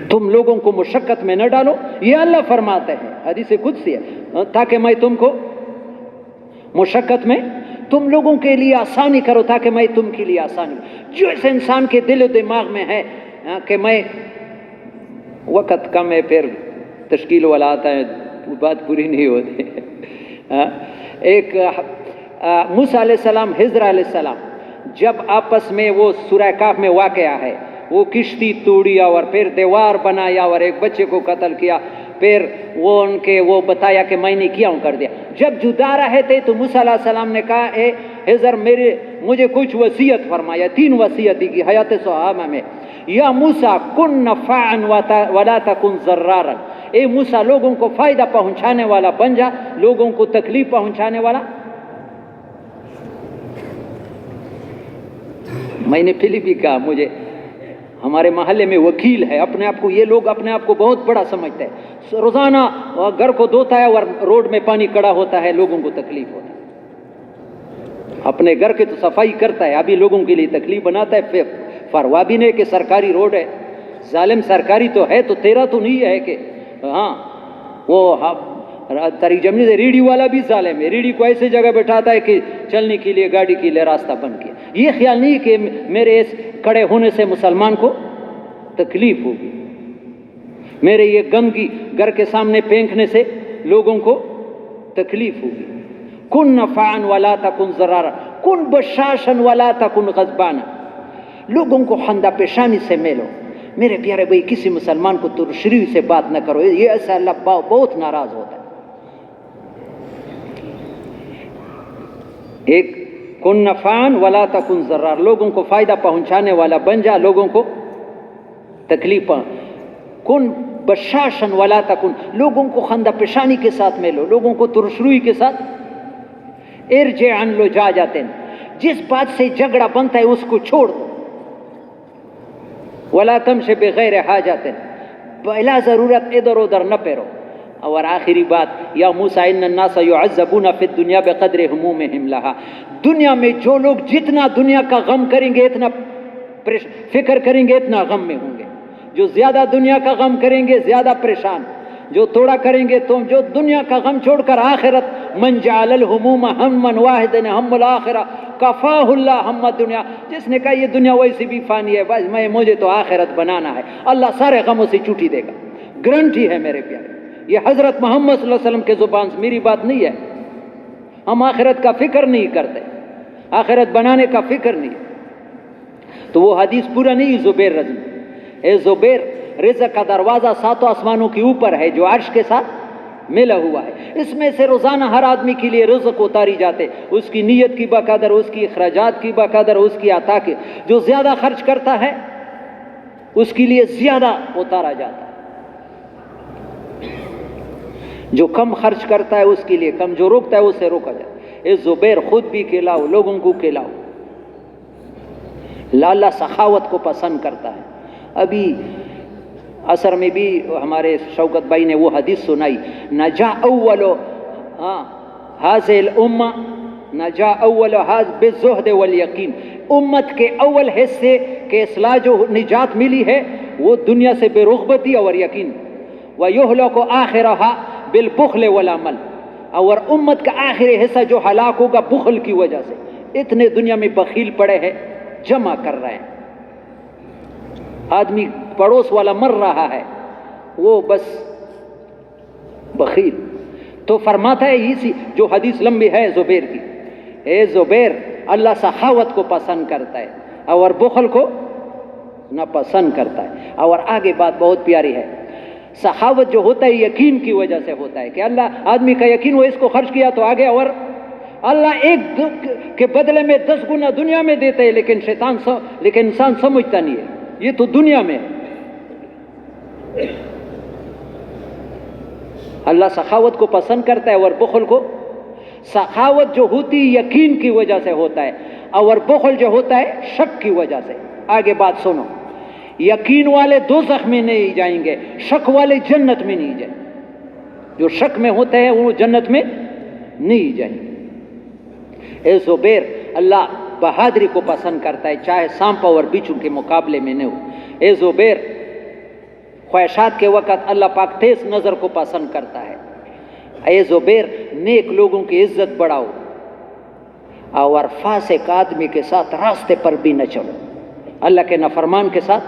[SPEAKER 1] تم لوگوں کو مشقت میں نہ ڈالو، یہ اللہ فرماتے ہیں، حدیث قدسی ہے، تاکہ میں تم کو مشقت میں تم لوگوں کے لیے آسانی کرو تاکہ میں تم کے لیے آسانی. جو اس انسان کے دل و دماغ میں ہے کہ میں وقت کم ہے، پھر تشکیل والا آتا ہے، بات پوری نہیں ہوتی. ایک موسیٰ علیہ السلام، خضر علیہ السلام جب آپس میں وہ سورہ کہف میں واقعہ ہے، وہ کشتی توڑی اور پھر دیوار بنایا اور ایک بچے کو قتل کیا، پھر وہ بتایا کہ میں نے کیا کر دیا. جب جدا رہے تھے تو موسیٰ علیہ السلام نے کہا اے خضر مجھے کچھ وصیت فرمایا. 3 وصیتیں کی حیات صحابہ میں. یا موسیٰ کن نفعا ولا تکن ضرارا، اے موسیٰ لوگوں کو فائدہ پہنچانے والا بن جا، لوگوں کو تکلیف پہنچانے والا. میں نے پہلے بھی کہا، مجھے ہمارے محلے میں وکیل ہے، اپنے آپ کو یہ لوگ اپنے آپ کو بہت بڑا سمجھتے ہیں. روزانہ گھر کو دھوتا ہے اور روڈ میں پانی کڑا ہوتا ہے، لوگوں کو تکلیف ہوتا ہے. اپنے گھر کے تو صفائی کرتا ہے، ابھی لوگوں کے لیے تکلیف بناتا ہے. پھر پرواہ بھی نہیں کہ سرکاری روڈ ہے. ظالم سرکاری تو ہے، تو تیرا تو نہیں ہے کہ ہاں وہ تاریخ جمنی سے ریڑھی والا بھی ظالم ہے. ریڑھی کو ایسے جگہ بیٹھاتا ہے کہ چلنے کے لیے، گاڑی کے لیے راستہ بند کیا. یہ خیال نہیں کہ میرے اس کھڑے ہونے سے مسلمان کو تکلیف ہوگی، میرے یہ گندگی گھر کے سامنے پھینکنے سے لوگوں کو تکلیف ہوگی. کن نفعا ولا تکن ضرارا، کن بشاشا ولا تکن غضبانا، لوگوں کو خندہ پیشانی سے ملو. میرے پیارے بھائی، کسی مسلمان کو ترشری سے بات نہ کرو، یہ ایسا اللہ بہت ناراض ہوتا ہے. ایک کن نفعا ولا تکن ضرار، لوگوں کو فائدہ پہنچانے والا بن جا، لوگوں کو تکلیف. کن بشاشا ولا تکن، لوگوں کو خندہ پیشانی کے ساتھ ملو، لوگوں کو ترشروئی کے ساتھ. ارجع عن لجاجۃ، جس بات سے جھگڑا بنتا ہے اس کو چھوڑ دو. ولا تمشي بغیر حاجت، بلا ضرورت ادھر ادھر نہ پھرو. اور آخری بات، یا موسیٰ ان الناس يعذبون فی الدنیا بقدر همومهم لها، دنیا میں جو لوگ جتنا دنیا کا غم کریں گے، اتنا فکر کریں گے، اتنا غم میں ہوں گے. جو زیادہ دنیا کا غم کریں گے زیادہ پریشان، جو تھوڑا کریں گے تو جو دنیا کا غم چھوڑ کر آخرت، من جعل الہموم ہما واحدا ہم الآخرہ کفاہ اللہ ہم الدنیا، جس نے کہا یہ دنیا ویسے بھی فانی ہے، بس مجھے تو آخرت بنانا ہے، اللہ سارے غموں سے چھٹی دے گا. گارنٹی ہے میرے پیارے. یہ حضرت محمد صلی اللہ علیہ وسلم کے زبان سے میری بات نہیں ہے. ہم آخرت کا فکر نہیں کرتے, آخرت بنانے کا فکر نہیں. تو وہ حدیث پورا نہیں. زبیر رضی, اے زبیر, رزق کا دروازہ ساتوں آسمانوں کے اوپر ہے جو عرش کے ساتھ ملا ہوا ہے. اس میں سے روزانہ ہر آدمی کے لیے رزق اتاری جاتے, اس کی نیت کی بقدر, اس کی اخراجات کی بقدر, اس کی عطا کی. جو زیادہ خرچ کرتا ہے اس کے لیے زیادہ اتارا جاتا ہے, جو کم خرچ کرتا ہے اس کے لیے کم, جو روکتا ہے اسے روکا جاتا ہے. اے زبیر, خود بھی کھلاؤ, لوگوں کو کھلاؤ. اللہ سخاوت کو پسند کرتا ہے. ابھی عصر میں بھی ہمارے شوکت بھائی نے وہ حدیث سنائی, نجا اول هذه الامه, نجا اول هذا بالزہد والیقین. امت کے اول حصے کے اصلاح جو نجات ملی ہے وہ دنیا سے بے رغبتی اور یقین. ویہلک آخرھا بالبخل والعمل, اور امت کا آخری حصہ جو ہلاک ہوگا بخل کی وجہ سے. اتنے دنیا میں بخیل پڑے ہیں, جمع کر رہے ہیں. آدمی پڑوس والا مر رہا ہے, وہ بس بخیل. تو فرماتا ہے اسی جو حدیث لمبی ہے زبیر کی, اے زبیر, اللہ سخاوت کو پسند کرتا ہے اور بخل کو ناپسند کرتا ہے. اور آگے بات بہت پیاری ہے. سخاوت جو ہوتا ہے یقین کی وجہ سے ہوتا ہے کہ اللہ, آدمی کا یقین, وہ اس کو خرچ کیا تو آگے, اور اللہ ایک کے بدلے میں 10 گنا دنیا میں دیتے ہیں, لیکن انسان سمجھتا نہیں ہے, یہ تو دنیا میں ہے. اللہ سخاوت کو پسند کرتا ہے اور بخل کو. سخاوت جو ہوتی یقین کی وجہ سے ہوتا ہے, اور بخل جو ہوتا ہے شک کی وجہ سے. آگے بات سنو, یقین والے دوزخ میں نہیں جائیں گے, شک والے جنت میں نہیں جائیں. جو شک میں ہوتے ہیں وہ جنت میں نہیں جائیں گے. اے زبیر, اللہ بہادری کو پسند کرتا ہے, چاہے سانپ اور بچھو کے مقابلے میں نہ ہو. اے زبیر, خواہشات کے وقت اللہ پاک تیز نظر کو پسند کرتا ہے. اے زبیر, نیک لوگوں کی عزت بڑھاؤ اور فاسق آدمی کے ساتھ راستے پر بھی نہ چلو. اللہ کے نافرمان کے ساتھ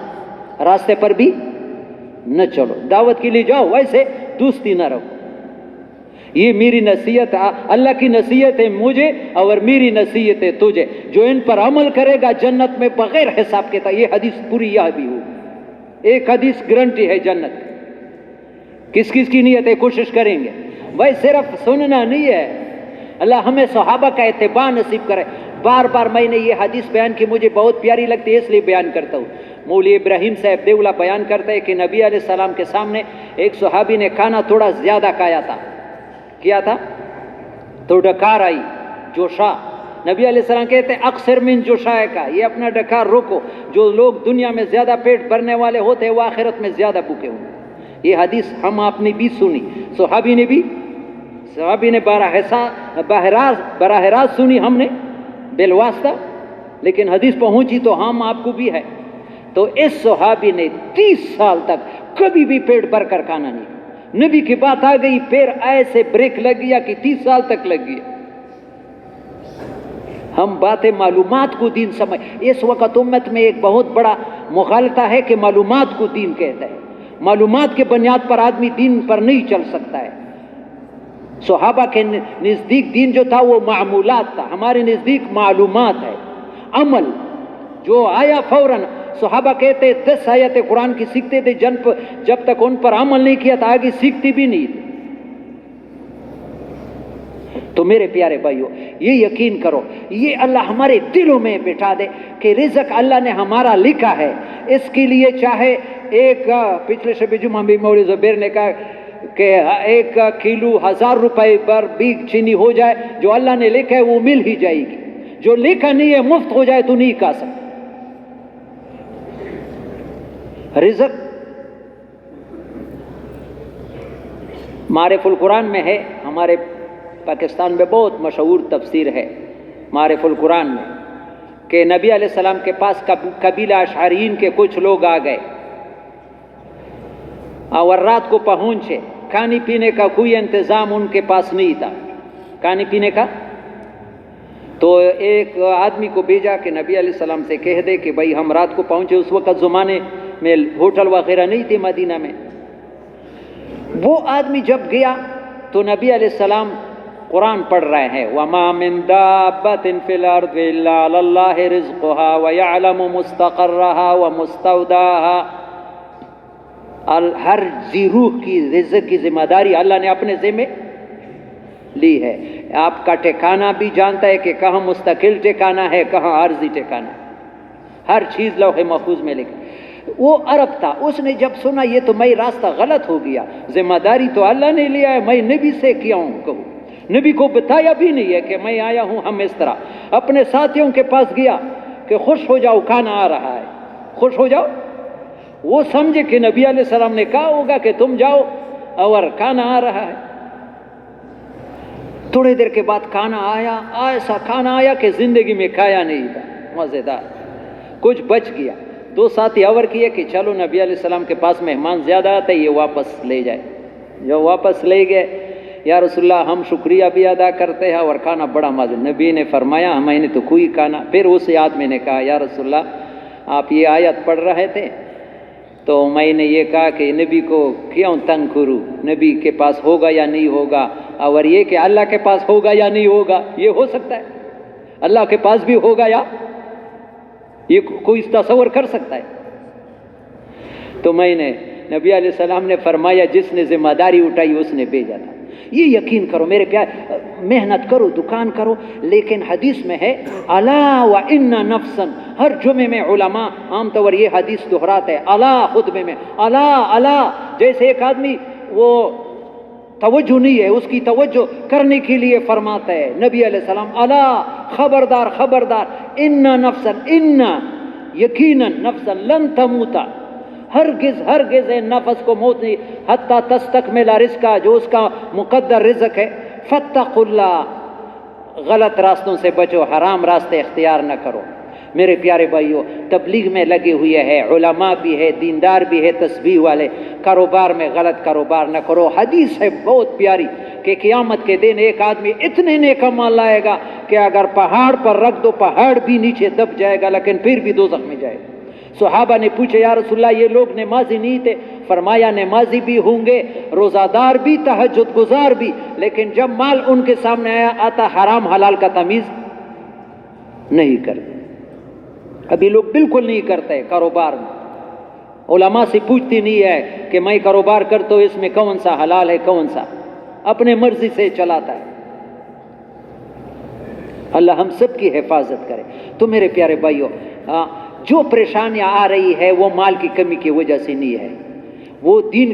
[SPEAKER 1] راستے پر بھی نہ چلو. دعوت کے لیے جاؤ, ویسے دوستی نہ رکھو. یہ میری نصیحت, اللہ کی نصیحت ہے مجھے اور میری نصیحت ہے تجھے. جو ان پر عمل کرے گا جنت میں بغیر حساب کے. یہ حدیث پوری یہ بھی ہو, ایک حدیث گارنٹی ہے جنت. کس کس کی نیت ہے, کوشش کریں گے. بھائی صرف سننا نہیں ہے, اللہ ہمیں صحابہ کا اتباع نصیب کرے. بار بار میں نے یہ حدیث بیان کی, مجھے بہت پیاری لگتی ہے اس لیے بیان کرتا ہوں. مولوی ابراہیم صاحب دیولا بیان کرتے ہیں کہ نبی علیہ السلام کے سامنے ایک صحابی نے کھانا تھوڑا زیادہ کھایا تھا. کیا تھا؟ تو ڈکار آئی, جوشا. نبی علیہ السلام کہتے ہیں اکثر من جوشائے کا, یہ اپنا ڈکار روکو. جو لوگ دنیا میں زیادہ پیٹ بھرنے والے ہوتے ہیں وہ آخرت میں زیادہ بھوکے ہوں. یہ حدیث ہم آپ نے بھی سنی, صحابی نے براہ راست سنی, ہم نے بالواسطہ, لیکن حدیث پہنچی تو ہم آپ کو بھی ہے. تو اس صحابی نے 30 سال تک کبھی بھی پیٹ بھر کر کھانا نہیں. نبی کی بات آ گئی, پھر ایسے بریک لگ گیا کہ 30 سال تک لگ گیا. ہم باتیں معلومات کو دین سمجھ. اس وقت امت میں ایک بہت بڑا مغالطہ ہے کہ معلومات کو دین کہتا ہے. معلومات کے بنیاد پر آدمی دین پر نہیں چل سکتا ہے. صحابہ کے نزدیک دین جو تھا وہ معمولات تھا, ہمارے نزدیک معلومات ہے, عمل جو آیا فوراً. صحابہ کہتے 10 آیت قرآن کی سیکھتے تھے, جب تک ان پر عمل نہیں کیا تھا آگے سیکھتی بھی نہیں تھی. تو میرے پیارے بھائیو, یہ یقین کرو, یہ اللہ ہمارے دلوں میں بٹھا دے کہ رزق اللہ نے ہمارا لکھا ہے. اس کے لیے چاہے ایک, پچھلے شب جمعہ بھی مولوی زبیر نے کہا کہ 1 کلو 1000 روپے پر بھی چینی ہو جائے, جو اللہ نے لکھا ہے وہ مل ہی جائے گی. جو لکھا نہیں ہے مفت ہو جائے تو نہیں کھا سکتا. رزق معرف القرآن میں ہے, ہمارے پاکستان میں بہت مشہور تفسیر ہے معرف القرآن میں, کہ نبی علیہ السلام کے پاس قبیلہ اشعریین کے کچھ لوگ آ گئے اور رات کو پہنچے. کھانے پینے کا کوئی انتظام ان کے پاس نہیں تھا, کھانے پینے کا. تو ایک آدمی کو بھیجا کہ نبی علیہ السلام سے کہہ دے کہ بھائی ہم رات کو پہنچے. اس وقت زمانے میں ہوٹل وغیرہ نہیں تھے مدینہ میں. وہ آدمی جب گیا تو نبی علیہ السلام قرآن پڑھ رہے ہیں وَمَا مِن دَابَّةٍ فِي الْأَرْضِ إِلَّا عَلَى اللَّهِ رِزْقُهَا وَيَعْلَمُ مُسْتَقَرَّهَا وَمُسْتَوْدَاهَا، ہر ذی روح کی رزق کی ذمہ داری اللہ نے اپنے ذمہ لی ہے۔ آپ کا ٹھکانہ بھی جانتا ہے کہ کہاں مستقل ٹھکانہ ہے، کہاں عارضی ٹھکانہ ہے، ہر چیز لوح محفوظ میں لکھی۔ وہ عرب تھا، اس نے جب سنا یہ تو میں راستہ غلط ہو گیا، ذمہ داری تو اللہ نے لیا ہے، میں نبی سے کیا ہوں کہوں، نبی کو بتایا بھی نہیں ہے کہ میں آیا ہوں ہم اس طرح۔ اپنے ساتھیوں کے پاس گیا کہ خوش ہو جاؤ کھانا آ رہا ہے، خوش ہو جاؤ۔ وہ سمجھے کہ نبی علیہ السلام نے کہا ہوگا کہ تم جاؤ اور کھانا آ رہا ہے۔ تھوڑی دیر کے بعد کھانا آیا، ایسا کھانا آیا کہ زندگی میں کھایا نہیں تھا، مزیدار، کچھ بچ گیا۔ دو ساتھی اور کیے کہ چلو نبی علیہ السلام کے پاس مہمان زیادہ آتے یہ واپس لے جائے۔ جو واپس لے گئے، یا رسول اللہ ہم شکریہ بھی ادا کرتے ہیں اور کھانا بڑا مزہ۔ نبی نے فرمایا میں نے تو کوئی کھانا۔ پھر اس آدمی نے کہا یا رسول اللہ آپ یہ آیت پڑھ رہے تھے تو میں نے یہ کہا کہ نبی کو کیوں تنگ کروں، نبی کے پاس ہوگا یا نہیں ہوگا، اور یہ کہ اللہ کے پاس ہوگا یا نہیں ہوگا، یہ ہو سکتا ہے اللہ کے پاس بھی ہوگا یا یہ کوئی تصور کر سکتا ہے؟ تو میں نے نبی علیہ السلام نے فرمایا جس نے ذمہ داری اٹھائی اس نے بھیجا تھا۔ یہ یقین کرو میرے پیار، محنت کرو، دکان کرو، لیکن حدیث میں ہے الا وان نفسا، ہر جمعے میں علماء عام طور یہ حدیث دہراتے ہیں الا، خطبے میں الا الا، جیسے ایک آدمی وہ توجہ نہیں ہے اس کی توجہ کرنے کے لیے فرماتا ہے نبی علیہ السلام الا، خبردار خبردار، ان نفسا، ان یقینا نفسا لن تموتا، ہرگز ہرگز نفس کو موت نہیں، حتیٰ تستکمل رزقا، جو اس کا مقدر رزق ہے، فاتقوا اللہ، غلط راستوں سے بچو، حرام راستے اختیار نہ کرو۔ میرے پیارے بھائیوں، تبلیغ میں لگے ہوئے ہیں، علماء بھی ہے، دیندار بھی ہے، تسبیح والے، کاروبار میں غلط کاروبار نہ کرو۔ حدیث ہے بہت پیاری کہ قیامت کے دن ایک آدمی اتنے نیک اعمال لائے گا کہ اگر پہاڑ پر رکھ دو پہاڑ بھی نیچے دب جائے گا لیکن پھر بھی دوزخ میں جائے گا۔ صحابہ نے پوچھا یا رسول اللہ یہ لوگ نمازی نہیں تھے؟ فرمایا نمازی بھی ہوں گے، روزہ دار بھی، تہجد گزار بھی، لیکن جب مال ان کے سامنے آتا حرام حلال کا تمیز نہیں کرتے۔ ابھی لوگ بالکل نہیں کرتے کاروبار میں، علماء سے پوچھتی نہیں ہے کہ میں کاروبار کرتا ہوں اس میں کون سا حلال ہے کون سا، اپنے مرضی سے چلاتا ہے۔ اللہ ہم سب کی حفاظت کرے۔ تو میرے پیارے بھائیوں، جو پریشانیاں آ رہی ہے وہ مال کی کمی کی وجہ سے نہیں ہے، وہ دین،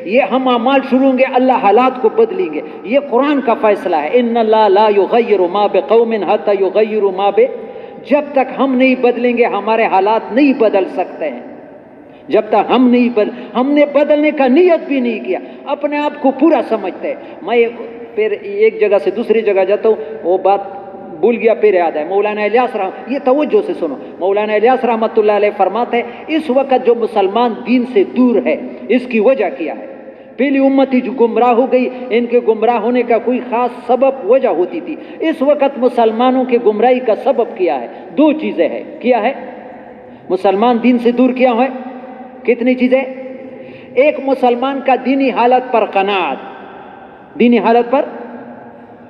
[SPEAKER 1] یہ ہم اعمال شروع ہوں گے اللہ حالات کو بدلیں گے، یہ قرآن کا فیصلہ ہے۔ ان اللہ لا یغیر ما بقوم حتی یغیروا ما جب تک ہم نہیں بدلیں گے ہمارے حالات نہیں بدل سکتے ہیں، جب تک ہم نے بدلنے کا نیت بھی نہیں کیا، اپنے آپ کو پورا سمجھتے ہیں۔ میں پھر ایک جگہ سے دوسری جگہ جاتا ہوں، وہ بات بھول گیا پھر یاد ہے، مولانا الیاس یہ توجہ سے سنو، مولانا الیاس رحمۃ اللہ علیہ فرماتے ہیں اس وقت جو مسلمان دین سے دور ہے اس کی وجہ کیا ہے؟ پہلی امتی جو گمراہ ہو گئی، ان کے گمراہ ہونے کا کوئی خاص سبب وجہ ہوتی تھی، اس وقت مسلمانوں کے گمراہی کا سبب کیا ہے؟ دو چیزیں ہیں، کیا ہے؟ مسلمان دین سے دور کیا ہے؟ کتنی چیزیں؟ ایک مسلمان کا دینی حالت پر قناعت، دینی حالت پر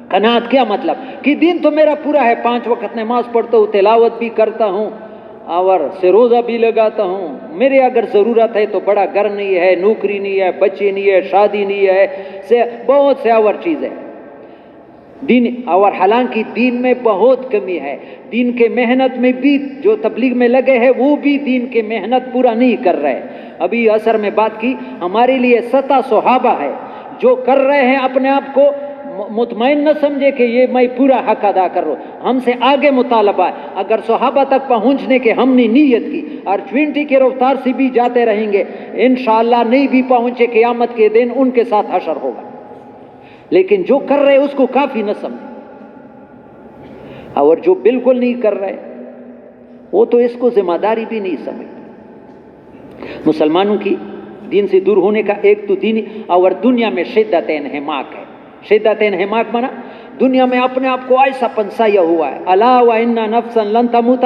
[SPEAKER 1] قناعت کیا مطلب؟ کہ دین تو میرا پورا ہے، 5 وقت نماز پڑھتا ہوں، تلاوت بھی کرتا ہوں اور سے روزہ بھی لگاتا ہوں، میرے اگر ضرورت ہے تو بڑا گھر نہیں ہے، نوکری نہیں ہے، بچے نہیں ہے، شادی نہیں ہے، بہت سے اور چیزیں دین، اور حالانکہ دین میں بہت کمی ہے، دین کے محنت میں بھی جو تبلیغ میں لگے ہیں وہ بھی دین کے محنت پورا نہیں کر رہے۔ ابھی اثر میں بات کی، ہمارے لیے 7 صحابہ ہے جو کر رہے ہیں، اپنے آپ کو مطمئن نہ سمجھے کہ یہ میں پورا حق ادا کر رہا ہوں، ہم سے آگے مطالبہ ہے۔ اگر صحابہ تک پہنچنے کے ہم نے نیت کی اور 20 کی رفتار سے بھی جاتے رہیں گے، انشاءاللہ نہیں بھی پہنچے قیامت کے دن ان کے ساتھ حشر ہوگا، لیکن جو کر رہے اس کو کافی نہ سمجھے، اور جو بالکل نہیں کر رہے وہ تو اس کو ذمہ داری بھی نہیں سمجھتے۔ مسلمانوں کی دین سے دور ہونے کا ایک تو دینی اور دنیا میں شدت انحماق ہے۔ شدت انحماق مانا دنیا میں اپنے آپ کو ایسا پنسایا ہوا ہے، الا وان نفسا لن تموت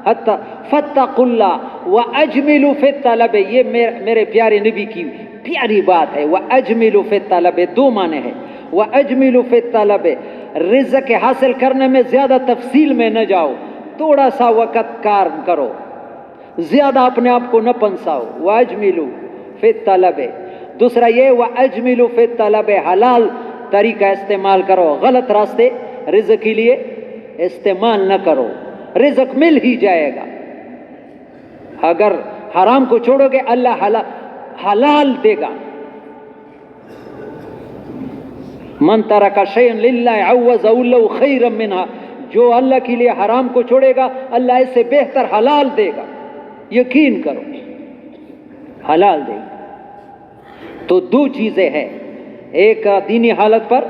[SPEAKER 1] حتی فاتقوا اللہ واجملوا فی الطلب، یہ میرے پیارے نبی کی پیاری بات ہے. وَأَجْمِلُ فِي الطَّلَبِ دو معنی ہے. وَأَجْمِلُ فِي الطَّلَبِ رزق حاصل کرنے میں زیادہ تفصیل میں نہ جاؤ, تھوڑا سا وقت کار کرو, زیادہ اپنے آپ کو نہ پنساؤ. وَأَجْمِلُ فِي الطَّلَبِ دوسرا یہ وَأَجْمِلُ فِي الطَّلَبِ حلال طریقہ استعمال کرو, غلط راستے رزق کے لیے استعمال نہ کرو, رزق مل ہی جائے گا. اگر حرام کو چھوڑو گے اللہ حلال دے گا. من ترک شیئا للہ عوضہ اللہ خیرا منہا, جو اللہ کے لیے حرام کو چھوڑے گا اللہ اس سے بہتر حلال دے گا, یقین کرو حلال دے گا. تو دو چیزیں ہیں, ایک دینی حالت پر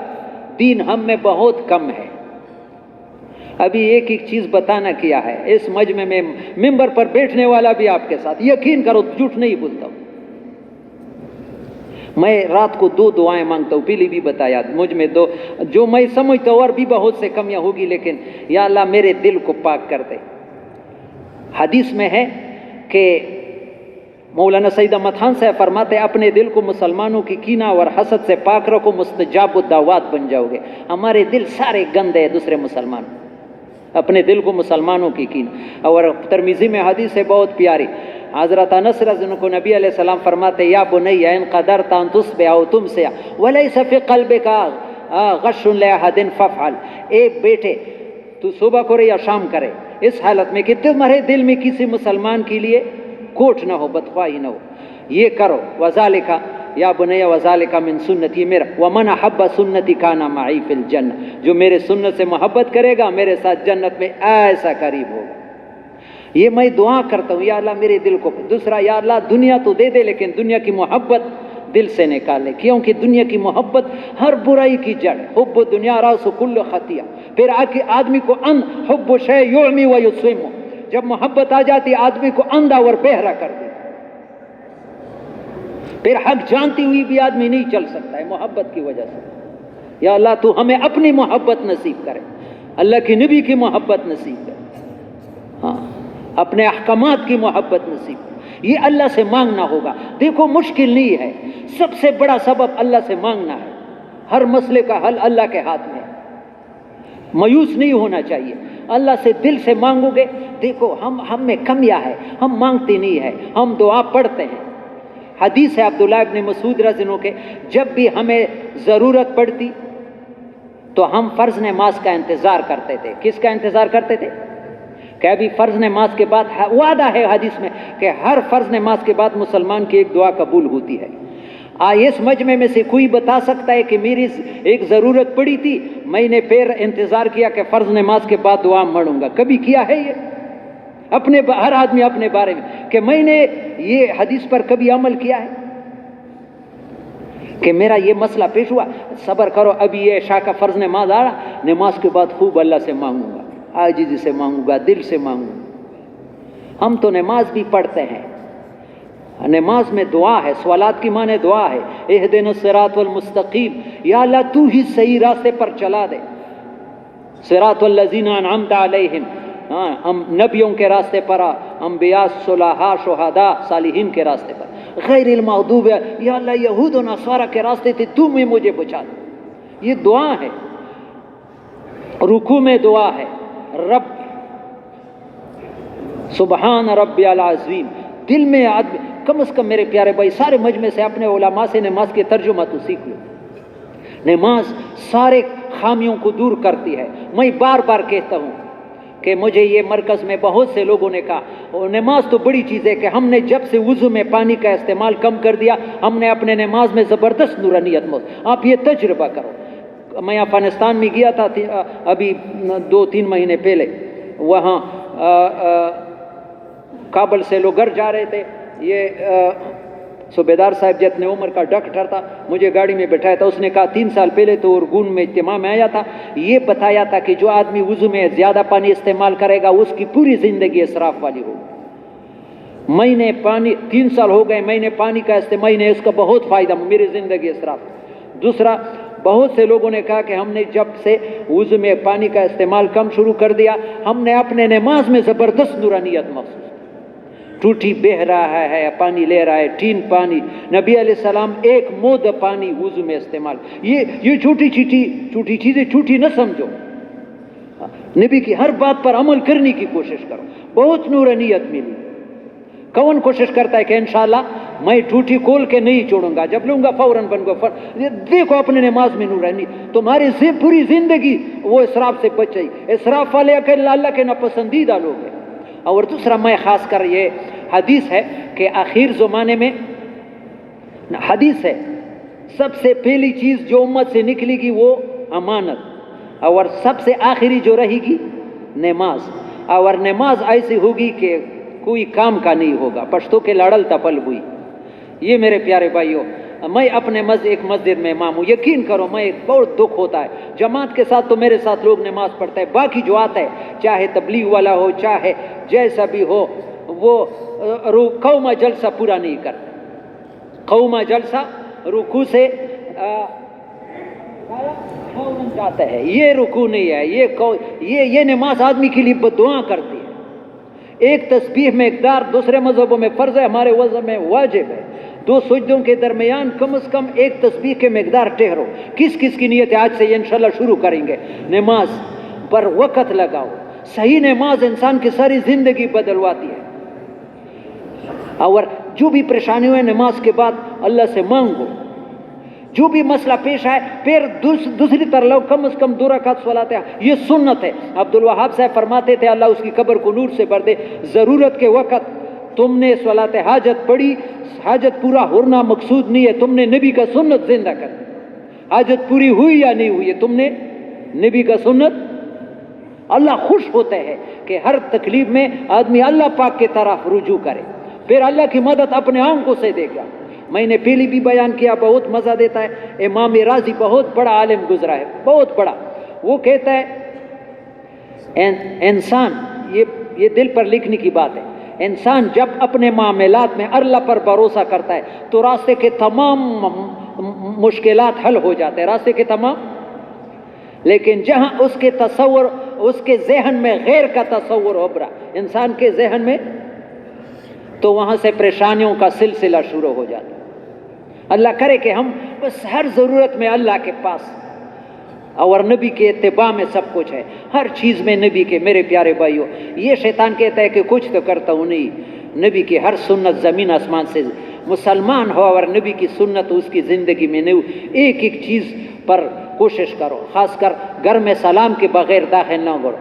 [SPEAKER 1] دین ہم میں بہت کم ہے. ابھی ایک ایک چیز بتانا کیا ہے, اس مجمع میں ممبر پر بیٹھنے والا بھی آپ کے ساتھ, یقین کرو جھوٹ نہیں بولتا ہوں. میں رات کو 2 دعائیں مانگتا ہوں, پہلی بھی بتایا مجھ میں دو جو میں سمجھتا ہوں, اور بھی بہت سے کمیاں ہوگی, لیکن یا اللہ میرے دل کو پاک کر دے. حدیث میں ہے کہ مولانا سید احمد خان صاحب فرماتے ہیں اپنے دل کو مسلمانوں کی کینہ اور حسد سے پاک رکھو, مستجاب الدعوات بن جاؤ گے. ہمارے دل سارے گندے ہیں دوسرے مسلمان, اپنے دل کو مسلمانوں کی کینہ. اور ترمذی میں حدیث ہے بہت پیاری, حضرت انس رضی اللہ عنہ کو نبی علیہ السلام فرماتے یا بنی ان قدرت ان تصبح او تمسی وليس في قلبك غش لاحد فافعل. اے بیٹے تو صبح کرے یا شام کرے, اس حالت میں کہ تمہارے دل میں کسی مسلمان کے لیے کوٹ نہ ہو, بدخواہی نہ ہو, یہ کرو. وذالک یا بنی وذالک من سنتی میرا, ومن احب سنتی کان معی فی الجنہ, جو میرے سنت سے محبت کرے گا میرے ساتھ جنت میں ایسا قریب ہوگا. یہ میں دعا کرتا ہوں یا اللہ میرے دل کو. دوسرا یا اللہ دنیا تو دے دے لیکن دنیا کی محبت دل سے نکالے, کیونکہ دنیا کی محبت ہر برائی کی جڑ. حب دنیا راس کل خطیہ. پھر آدمی کو حب شے یعمی و یسم, جب محبت آ جاتی آدمی کو اندھا اور بہرا کر دیتی. پھر حق جانتی ہوئی بھی آدمی نہیں چل سکتا ہے محبت کی وجہ سے. یا اللہ تو ہمیں اپنی محبت نصیب کرے, اللہ کے نبی کی محبت نصیب کرے, ہاں اپنے احکامات کی محبت نصیب. یہ اللہ سے مانگنا ہوگا. دیکھو مشکل نہیں ہے, سب سے بڑا سبب اللہ سے مانگنا ہے. ہر مسئلے کا حل اللہ کے ہاتھ میں ہے, مایوس نہیں ہونا چاہیے. اللہ سے دل سے مانگو گے. دیکھو ہم میں کمیاں ہے, ہم مانگتے نہیں ہے, ہم دعا پڑھتے ہیں. حدیث ہے عبداللہ ابن مسعود رضی اللہ عنہ کے, جب بھی ہمیں ضرورت پڑتی تو ہم فرض نماز کا انتظار کرتے تھے. کس کا انتظار کرتے تھے؟ کہ ابھی فرض نماز کے بعد وعدہ ہے حدیث میں کہ ہر فرض نماز کے بعد مسلمان کی ایک دعا قبول ہوتی ہے. اس مجمع میں سے کوئی بتا سکتا ہے کہ میری ایک ضرورت پڑی تھی, میں نے پھر انتظار کیا کہ فرض نماز کے بعد دعا مانگوں گا؟ کبھی کیا ہے یہ؟ اپنے ہر آدمی اپنے بارے میں کہ میں نے یہ حدیث پر کبھی عمل کیا ہے کہ میرا یہ مسئلہ پیش ہوا, صبر کرو ابھی یہ عشاء کا فرض نماز آ رہا, نماز کے بعد خوب اللہ سے مانگوں گا, عاجزی سے مانگوں گا, دل سے مانگوں گا. ہم تو نماز بھی پڑھتے ہیں, نماز میں دعا ہے, سوالات کی معنی دعا ہے. اہدنا الصراط المستقیم, یا اللہ تو ہی صحیح راستے پر چلا دے. صراط الذین انعمت علیہم, ہم نبیوں کے راستے پر, انبیاء, صلحاء, شہداء, صالحین کے راستے پر. غیر المغضوب, یا اللہ یہود و نصارہ کے راستے تھے, تو میں مجھے بچا دے. یہ دعا ہے. رکوع میں دعا ہے, رب سبحان ربی العظیم. دل میں آدمی کم از کم میرے پیارے بھائی سارے مجمع سے اپنے علماء سے نماز کے ترجمہ تو سیکھ لو. نماز سارے خامیوں کو دور کرتی ہے. میں بار بار کہتا ہوں کہ مجھے یہ مرکز میں بہت سے لوگوں نے کہا نماز تو بڑی چیز ہے, کہ ہم نے جب سے وضو میں پانی کا استعمال کم کر دیا, ہم نے اپنے نماز میں زبردست نورانیت موجود. آپ یہ تجربہ کرو. میں افغانستان میں گیا تھا ابھی 2-3 مہینے پہلے, وہاں کابل سے لوگ گھر جا رہے تھے. یہ صوبیدار صاحب جتنے عمر کا ڈاکٹر تھا, مجھے گاڑی میں بٹھایا تھا. اس نے کہا 3 سال پہلے تو ارگون میں اجتماع میں آیا تھا, یہ بتایا تھا کہ جو آدمی وضو میں زیادہ پانی استعمال کرے گا اس کی پوری زندگی اسراف والی ہوگی. میں نے پانی 3 سال ہو گئے, میں نے پانی کا استعمال, میں نے اس کا بہت فائدہ, میری زندگی اسراف. دوسرا, بہت سے لوگوں نے کہا کہ ہم نے جب سے وضو میں پانی کا استعمال کم شروع کر دیا, ہم نے اپنے نماز میں زبردست نورانیت محسوس. ٹوٹی بہ رہا ہے پانی لے رہا ہے، ٹین پانی، نبی علیہ السلام ایک مود پانی وضو میں استعمال. یہ چھوٹی چیزیں چھوٹی نہ سمجھو، نبی کی ہر بات پر عمل کرنے کی کوشش کرو. بہت نورانیت ملی. کون کوشش کرتا ہے کہ انشاءاللہ میں ٹوٹی کھول کے نہیں چھوڑوں گا، جب لوں گا فوراً بن گا. دیکھو اپنے نماز میں نورانی. تمہاری پوری زندگی وہ اسراف سے بچ گئی. اسراف والے اللہ کے ناپسندیدہ لوگ ہیں. اور دوسرا میں خاص کر یہ حدیث ہے کہ آخر زمانے میں حدیث ہے سب سے پہلی چیز جو امت سے نکلے گی وہ امانت، اور سب سے آخری جو رہے گی نماز. اور نماز ایسی ہوگی کہ کوئی کام کا نہیں ہوگا. پشتو کے لڑل تپل ہوئی. یہ میرے پیارے بھائیوں، میں اپنے ایک مسجد میں امام ہوں. یقین کرو میں بہت دکھ ہوتا ہے. جماعت کے ساتھ تو میرے ساتھ لوگ نماز پڑھتا ہے، باقی جو آتا ہے چاہے تبلیغ والا ہو چاہے جیسا بھی ہو، وہ قوما جلسہ پورا نہیں کرتا. قوما جلسہ رکوع سے فوراً جاتا ہے. یہ رکوع نہیں ہے. یہ نماز آدمی کے لیے بددعا کرتی ہے. ایک تسبیح میں مقدار دوسرے مذہبوں میں فرض ہے، ہمارے مذہب میں واجب ہے. 2 سجدوں کے درمیان کم از کم ایک تسبیح کے مقدار ٹھہرو. کس کس کی نیت ہے؟ آج سے یہ انشاءاللہ شروع کریں گے. نماز پر وقت لگاؤ. صحیح نماز انسان کی ساری زندگی بدلواتی ہے. اور جو بھی پریشانی ہوئے نماز کے بعد اللہ سے مانگو. جو بھی مسئلہ پیش آئے پھر دوسری طرح کم از کم 2 رکعت صلاۃ ہے. یہ سنت ہے. عبدالوہاب صاحب فرماتے تھے اللہ اس کی قبر کو نور سے بھر دے، ضرورت کے وقت تم نے صلاۃ حاجت پڑھی، حاجت پورا ہونا مقصود نہیں ہے، تم نے نبی کا سنت زندہ کر. حاجت پوری ہوئی یا نہیں ہوئی، تم نے نبی کا سنت. اللہ خوش ہوتا ہے کہ ہر تکلیف میں آدمی اللہ پاک کی طرف رجوع کرے، پھر اللہ کی مدد اپنے آنکھوں سے دے گا. میں نے پہلی بھی بیان کیا، بہت مزہ دیتا ہے. امام رازی بہت بڑا عالم گزرا ہے، بہت بڑا. وہ کہتا ہے انسان، یہ دل پر لکھنے کی بات ہے، انسان جب اپنے معاملات میں اللہ پر بھروسہ کرتا ہے تو راستے کے تمام مشکلات حل ہو جاتے ہیں، راستے کے تمام. لیکن جہاں اس کے تصور، اس کے ذہن میں غیر کا تصور ابھرا انسان کے ذہن میں، تو وہاں سے پریشانیوں کا سلسلہ شروع ہو جاتا. اللہ کرے کہ ہم بس ہر ضرورت میں اللہ کے پاس، اور نبی کے اتباع میں سب کچھ ہے، ہر چیز میں نبی کے. میرے پیارے بھائیوں، یہ شیطان کہتا ہے کہ کچھ تو کرتا ہوں نہیں. نبی کی ہر سنت زمین آسمان سے. مسلمان ہو اور نبی کی سنت اس کی زندگی میں نہیں، ایک ایک چیز پر کوشش کرو. خاص کر گھر میں سلام کے بغیر داخل نہ کرو.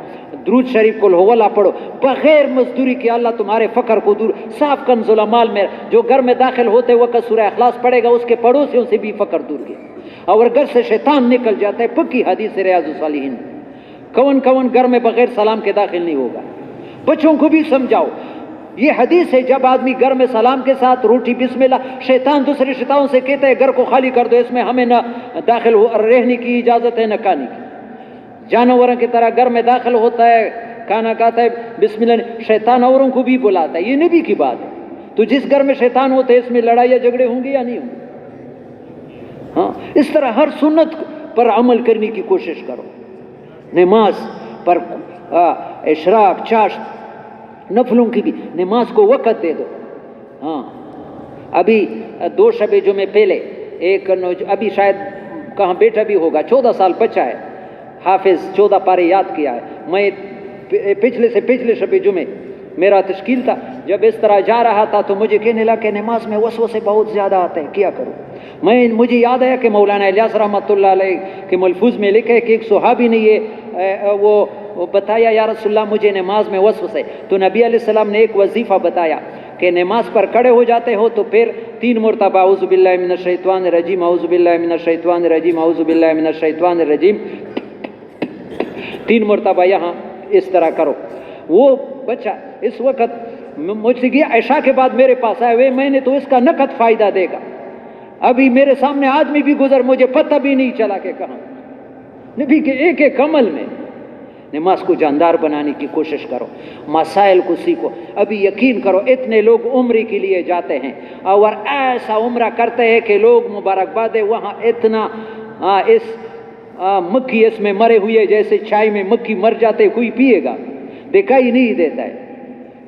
[SPEAKER 1] درود شریف قل هو اللہ پڑھو بغیر مزدوری کے. اللہ تمہارے فقر کو دور. صاف کنز الامال میں جو گھر میں داخل ہوتے وقت سورہ اخلاص پڑھے گا، اس کے پڑوسیوں سے بھی فقر دور گیا. اور گھر سے شیطان نکل جاتا ہے. پکی حدیث ریاض الصالحین. کون گھر میں بغیر سلام کے داخل نہیں ہوگا. بچوں کو بھی سمجھاؤ. یہ حدیث ہے، جب آدمی گھر میں سلام کے ساتھ روٹی بسم اللہ، شیطان دوسرے شیطانوں سے کہتا ہے گھر کو خالی کر دو، اس میں ہمیں نہ داخل رہنے کی اجازت ہے نہ کھانے کی. جانوروں کی طرح گھر میں داخل ہوتا ہے، کھانا کھاتا ہے بسم اللہ. شیطان اوروں کو بھی بلاتا ہے. یہ نبی کی بات ہے. تو جس گھر میں شیطان ہوتے ہے اس میں لڑائی یا جھگڑے ہوں گے یا نہیں ہوں گے؟ ہاں، اس طرح ہر سنت پر عمل کرنے کی کوشش کرو. نماز پر اشراق، چاشت، نفلوں کی بھی نماز کو وقت دے دو. ہاں، ابھی 2 شب جمعے پہلے ایک ابھی شاید کہاں بیٹا بھی ہوگا، 14 سال بچہ ہے، حافظ 14 پارے یاد کیا ہے. میں پچھلے شب جمعے میرا تشکیل تھا، جب اس طرح جا رہا تھا تو مجھے کہنے لگا کہ نماز میں وسوسے بہت زیادہ آتے ہیں، کیا کروں؟ مجھے یاد آیا کہ مولانا الیاس رحمۃ اللہ علیہ کے ملفوظ میں لکھا ہے کہ ایک صحابی نے یہ وہ بتایا، یا رسول اللہ مجھے نماز میں وسوسے. تو نبی علیہ السلام نے ایک وظیفہ بتایا کہ نماز پر کھڑے ہو جاتے ہو تو پھر 3 مرتبہ اعوذ باللہ من الشیطان الرجیم، اعوذ باللہ من الشیطان الرجیم، اعوذ باللہ من الشیطان الرجیم، 3 مرتبہ یہاں اس طرح کرو. وہ بچہ اس وقت مجھ سے گیا، عشاء کے بعد میرے پاس آئے ہوئے، میں نے تو اس کا نقد فائدہ دے گا. ابھی میرے سامنے آدمی بھی گزر، مجھے پتہ بھی نہیں چلا کہ کہاں. نبی کے ایک ایک عمل میں نماز کو جاندار بنانے کی کوشش کرو. مسائل کو سیکھو. ابھی یقین کرو اتنے لوگ عمرے کے لیے جاتے ہیں اور ایسا عمرہ کرتے ہیں کہ لوگ مبارکباد ہے وہاں اتنا مکھی اس میں مرے ہوئے جیسے چائے میں مکھی مر جاتے، کوئی پیے گا؟ دکھائی نہیں دیتا ہے.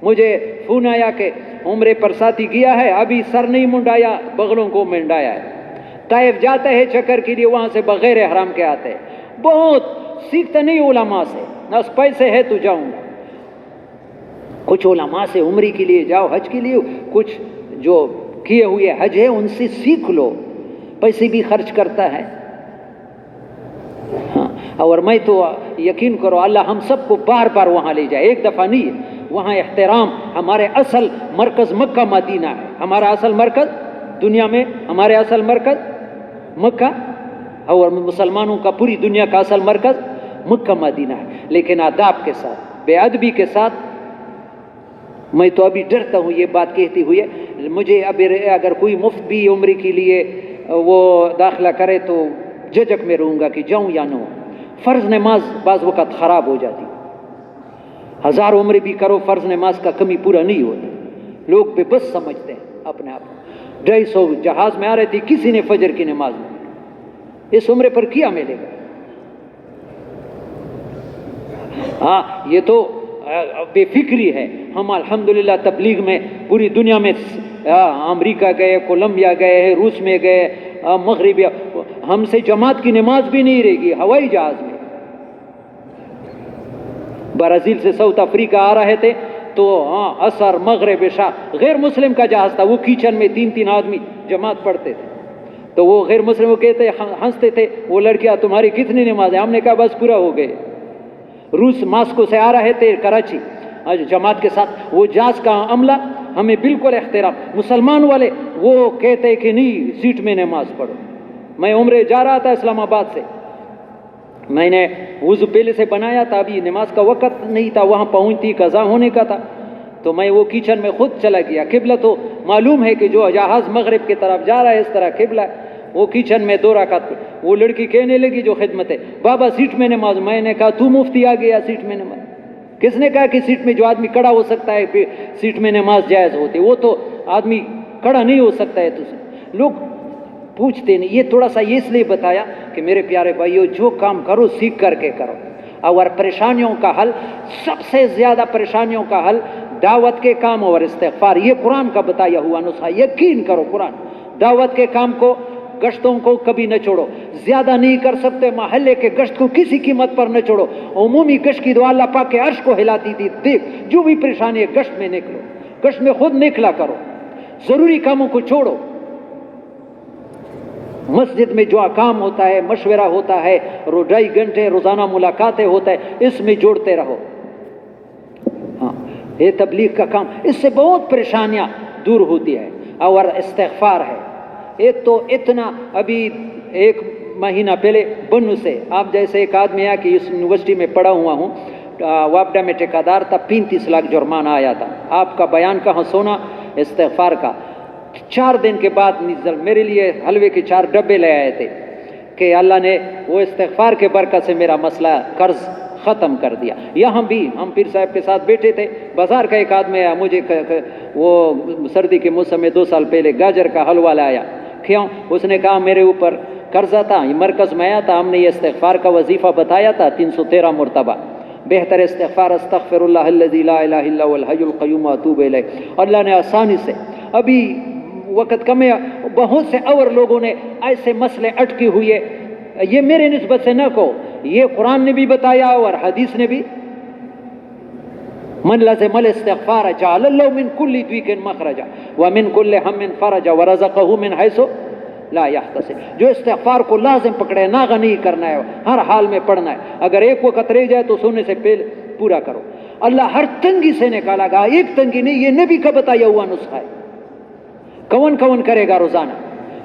[SPEAKER 1] مجھے فون آیا کہ عمرے پر ساتھی گیا ہے، ابھی سر نہیں منڈایا، بغلوں کو منڈایا ہے، طائف جاتا ہے چکر کے لیے، وہاں سے بغیر احرام کے آتے ہیں، بہت سیکھتا نہیں علماء سے، بس پیسے ہے تو جاؤں گا۔ کچھ علماء سے عمرے کے لیے جاؤ، حج کے لیے، کچھ جو کیے ہوئے حج ہے ان سے سیکھ لو، پیسے بھی خرچ کرتا ہے۔ ہاں، اور میں تو یقین کرو اللہ ہم سب کو بار بار وہاں لے جائے، ایک دفعہ نہیں ہے۔ وہاں احترام، ہمارے اصل مرکز مکہ مدینہ ہے، ہمارا اصل مرکز دنیا میں، ہمارے اصل مرکز مکہ، اور مسلمانوں کا پوری دنیا کا اصل مرکز مکہ مدینہ ہے، لیکن آداب کے ساتھ، بے ادبی کے ساتھ۔ میں تو ابھی ڈرتا ہوں یہ بات کہتی ہوئے، مجھے ابھی اگر کوئی مفت بھی عمرے کے لیے وہ داخلہ کرے تو جھجک میں رہوں گا کہ جاؤں یا نہ ہوں۔ فرض نماز بعض وقت خراب ہو جاتی، ہزار عمرے بھی کرو فرض نماز کا کمی پورا نہیں ہوتا، لوگ بے بس سمجھتے ہیں اپنے آپ کو۔ 250 جہاز میں آ رہے تھے، کسی نے فجر کی نماز میں، اس عمرے پر کیا ملے گا؟ ہاں، یہ تو بے فکری ہے۔ ہم الحمدللہ تبلیغ میں پوری دنیا میں، امریکہ گئے، کولمبیا گئے، روس میں گئے، مغرب، ہم سے جماعت کی نماز بھی نہیں رہے گی ہوائی جہاز میں۔ برازیل سے ساؤتھ افریقہ آ رہے تھے تو عصر مغرب عشاء، غیر مسلم کا جہاز تھا، وہ کچن میں 3 آدمی جماعت پڑھتے تھے، تو وہ غیر مسلم کہتے ہنستے تھے، وہ لڑکیاں تمہاری کتنی نماز ہے؟ ہم نے کہا بس پورا ہو گئے۔ روس ماسکو سے آ رہے تھے کراچی جماعت کے ساتھ، وہ جہاز کا عملہ ہمیں بالکل احترام، مسلمان والے وہ کہتے کہ نہیں سیٹ میں نماز پڑھو۔ میں عمرے جا رہا تھا اسلام آباد سے، میں نے وضو پہلے سے بنایا تھا، ابھی نماز کا وقت نہیں تھا، وہاں پہنچتی قضا ہونے کا تھا، تو میں وہ کچن میں خود چلا گیا۔ قبلہ تو معلوم ہے کہ جو جہاز مغرب کی طرف جا رہا ہے اس طرح قبلہ ہے، وہ کچن میں 2 رکعت، وہ لڑکی کہنے لگی جو خدمت ہے، بابا سیٹ میں نماز۔ میں نے کہا تو مفتی آ گیا سیٹ میں نماز؟ کس نے کہا کہ سیٹ میں جو آدمی کھڑا ہو سکتا ہے پھر سیٹ میں نماز جائز ہوتی؟ وہ تو آدمی کھڑا نہیں ہو سکتا ہے۔ تو لوگ پوچھتے نہیں، یہ تھوڑا سا اس لیے بتایا کہ میرے پیارے بھائیو، جو کام کرو سیکھ کر کے کرو، اور پریشانیوں کا حل، سب سے زیادہ پریشانیوں کا حل دعوت کے کام اور استغفار، یہ قرآن کا بتایا ہوا نسخہ، یقین کرو قرآن۔ دعوت کے کام کو، گشتوں کو کبھی نہ چھوڑو، زیادہ نہیں کر سکتے محلے کے گشت کو کسی قیمت پر نہ چھوڑو۔ عمومی گشت کی دعا اللہ پاک کے عرش کو ہلاتی تھی، دیکھ جو بھی پریشانی ہے گشت میں نکلو، گشت میں خود نکلا کرو، ضروری کاموں کو چھوڑو۔ مسجد میں جو کام ہوتا ہے، مشورہ ہوتا ہے، 2.5 گھنٹے روزانہ ملاقاتیں ہوتا ہے، اس میں جوڑتے رہو۔ ہاں، یہ تبلیغ کا کام، اس سے بہت پریشانیاں دور ہوتی ہے، اور استغفار ہے۔ ایک تو اتنا، ابھی 1 مہینہ پہلے بنو سے آپ جیسے ایک آدمی ہے کہ اس یونیورسٹی میں پڑھا ہوا ہوں، وابڈا میں ٹھیکیدار تھا، 35 لاکھ جرمانہ آیا تھا۔ آپ کا بیان کہاں سونا؟ استغفار کا۔ 4 دن کے بعد میرے لیے حلوے کے 4 ڈبے لے آئے تھے کہ اللہ نے وہ استغفار کے برکت سے میرا مسئلہ قرض ختم کر دیا۔ یہاں بھی ہم پیر صاحب کے ساتھ بیٹھے تھے، بازار کا ایک آدمی آیا، مجھے وہ سردی کے موسم میں 2 سال پہلے گاجر کا حلوہ لایا، کیوں؟ اس نے کہا میرے اوپر قرضہ تھا، یہ مرکز میں آیا تھا، ہم نے یہ استغفار کا وظیفہ بتایا تھا 313 مرتبہ، بہتر استغفار استغفر اللہ الذی لا الہ الا هو الحی القیوم واتوب الیہ۔ اللہ نے آسانی سے، ابھی وقت کم ہے، بہت سے اور لوگوں نے ایسے مسئلے اٹکے ہوئے، یہ میرے نسبت سے نہ کہو، یہ قرآن نے بھی بتایا اور حدیث نے بھی، من لزم الاستغفار جعل اللہ من کل ضیق مخرجا ومن کل ہم فرجا ورزقہ من حیث لا یحتسب۔ جو استغفار کو لازم پکڑے، ناغہ نہیں کرنا ہے، ہر حال میں پڑھنا ہے، اگر ایک وقت رہ جائے تو سونے سے پہلے پورا کرو۔ اللہ ہر تنگی سے نکالا گا، ایک تنگی نہیں، یہ نبی کا بتایا ہوا نسخہ ہے۔ کون کون کرے گا روزانہ؟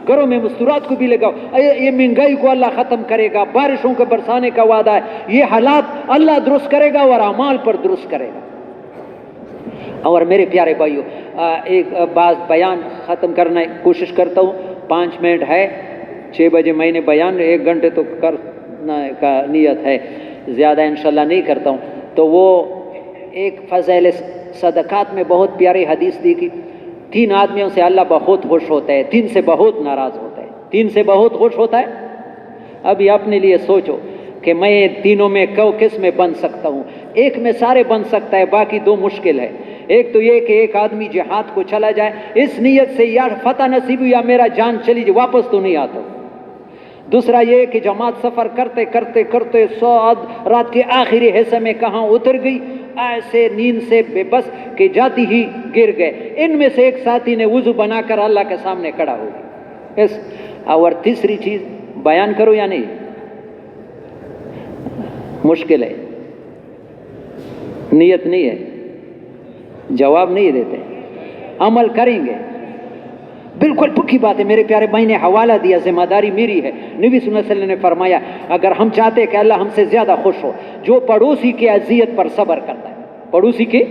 [SPEAKER 1] گھروں میں مستورات کو بھی لگاؤ، یہ مہنگائی کو اللہ ختم کرے گا، بارشوں کے برسانے کا وعدہ ہے، یہ حالات اللہ درست کرے گا اور اعمال پر درست کرے گا۔ اور میرے پیارے بھائیو، ایک بات بیان ختم کرنے کی کوشش کرتا ہوں، 5 منٹ ہے، 6 بجے میں نے بیان 1 گھنٹے تو کرنا کا نیت ہے، زیادہ انشاءاللہ نہیں کرتا ہوں۔ تو وہ ایک فضائل صدقات میں بہت پیاری حدیث دی کہ 3 آدمیوں سے اللہ بہت خوش ہوتا ہے، 3 سے بہت ناراض ہوتا ہے۔ 3 سے بہت خوش ہوتا ہے، ابھی اپنے لیے سوچو کہ میں تینوں میں کس میں بن سکتا ہوں؟ ایک میں سارے بن سکتا ہے، باقی 2 مشکل ہے۔ ایک تو یہ کہ ایک آدمی جہاد کو چلا جائے اس نیت سے یا فتح نصیب یا میرا جان چلی جائے واپس تو نہیں آتا. دوسرا یہ کہ جماعت سفر کرتے کرتے کرتے رات کے آخری حصے میں کہاں اتر گئی، ایسے نیند سے بے بس کہ جاتی ہی گر گئے. ان میں سے ایک ساتھی نے وضو بنا کر اللہ کے سامنے کھڑا ہو گیا. اور تیسری چیز بیان کرو یا نہیں، مشکل ہے، نیت نہیں ہے، جواب نہیں دیتے، عمل کریں گے. بالکل پکی بات ہے میرے پیارے بھائی نے حوالہ دیا، ذمہ داری میری ہے. نبی صلی اللہ علیہ وسلم نے فرمایا اگر ہم چاہتے ہیں کہ اللہ ہم سے زیادہ خوش ہو، جو پڑوسی کی اذیت پر صبر کرتا ہے، پڑوسی کی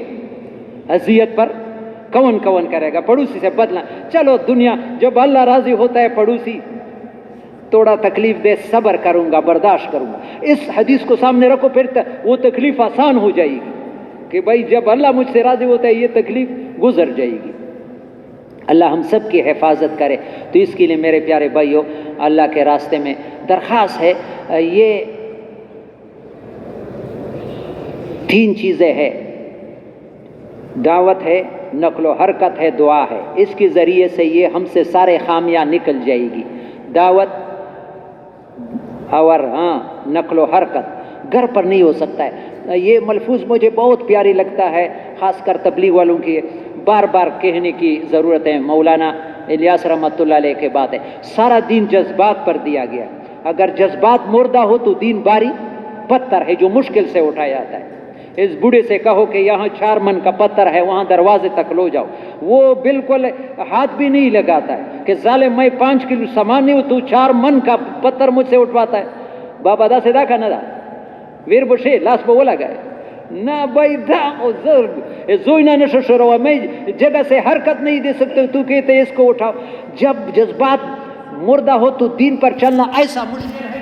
[SPEAKER 1] اذیت پر کون کرے گا، پڑوسی سے بدلہ. چلو دنیا جب اللہ راضی ہوتا ہے پڑوسی تھوڑا تکلیف دے صبر کروں گا، برداشت کروں گا. اس حدیث کو سامنے رکھو پھر وہ تکلیف آسان ہو جائے گی کہ بھائی جب اللہ مجھ سے راضی ہوتا ہے یہ تکلیف گزر جائے گی. اللہ ہم سب کی حفاظت کرے. تو اس کے لیے میرے پیارے بھائیوں اللہ کے راستے میں درخواست ہے، یہ 3 چیزیں ہیں، دعوت ہے، نقل و حرکت ہے، دعا ہے. اس کے ذریعے سے یہ ہم سے سارے خامیاں نکل جائے گی. دعوت اور نقل و حرکت گھر پر نہیں ہو سکتا ہے. یہ ملفوظ مجھے بہت پیاری لگتا ہے، خاص کر تبلیغ والوں کی بار بار کہنے کی ضرورت ہے. مولانا الیاس رحمۃ اللہ علیہ کے بات ہے، سارا دین جذبات پر دیا گیا. اگر جذبات مردہ ہو تو دین باری پتھر ہے جو مشکل سے اٹھایا جاتا ہے. اس بوڑھے سے کہو کہ یہاں 4 من کا پتھر ہے وہاں دروازے تک لو جاؤ، وہ بالکل ہاتھ بھی نہیں لگاتا ہے کہ ظالم میں 5 کلو سامان نہیں ہوں تو 4 من کا پتھر مجھ سے اٹھواتا ہے. بابا دا سے دا کا نہ دا ویر بشے لاس بولا گئے نہ بھائی دا زوئنا نشو شروع میں جگہ سے حرکت نہیں دے سکتے تو کہتے اس کو اٹھاؤ. جب جذبات مردہ ہو تو دین پر چلنا ایسا مشکل ہے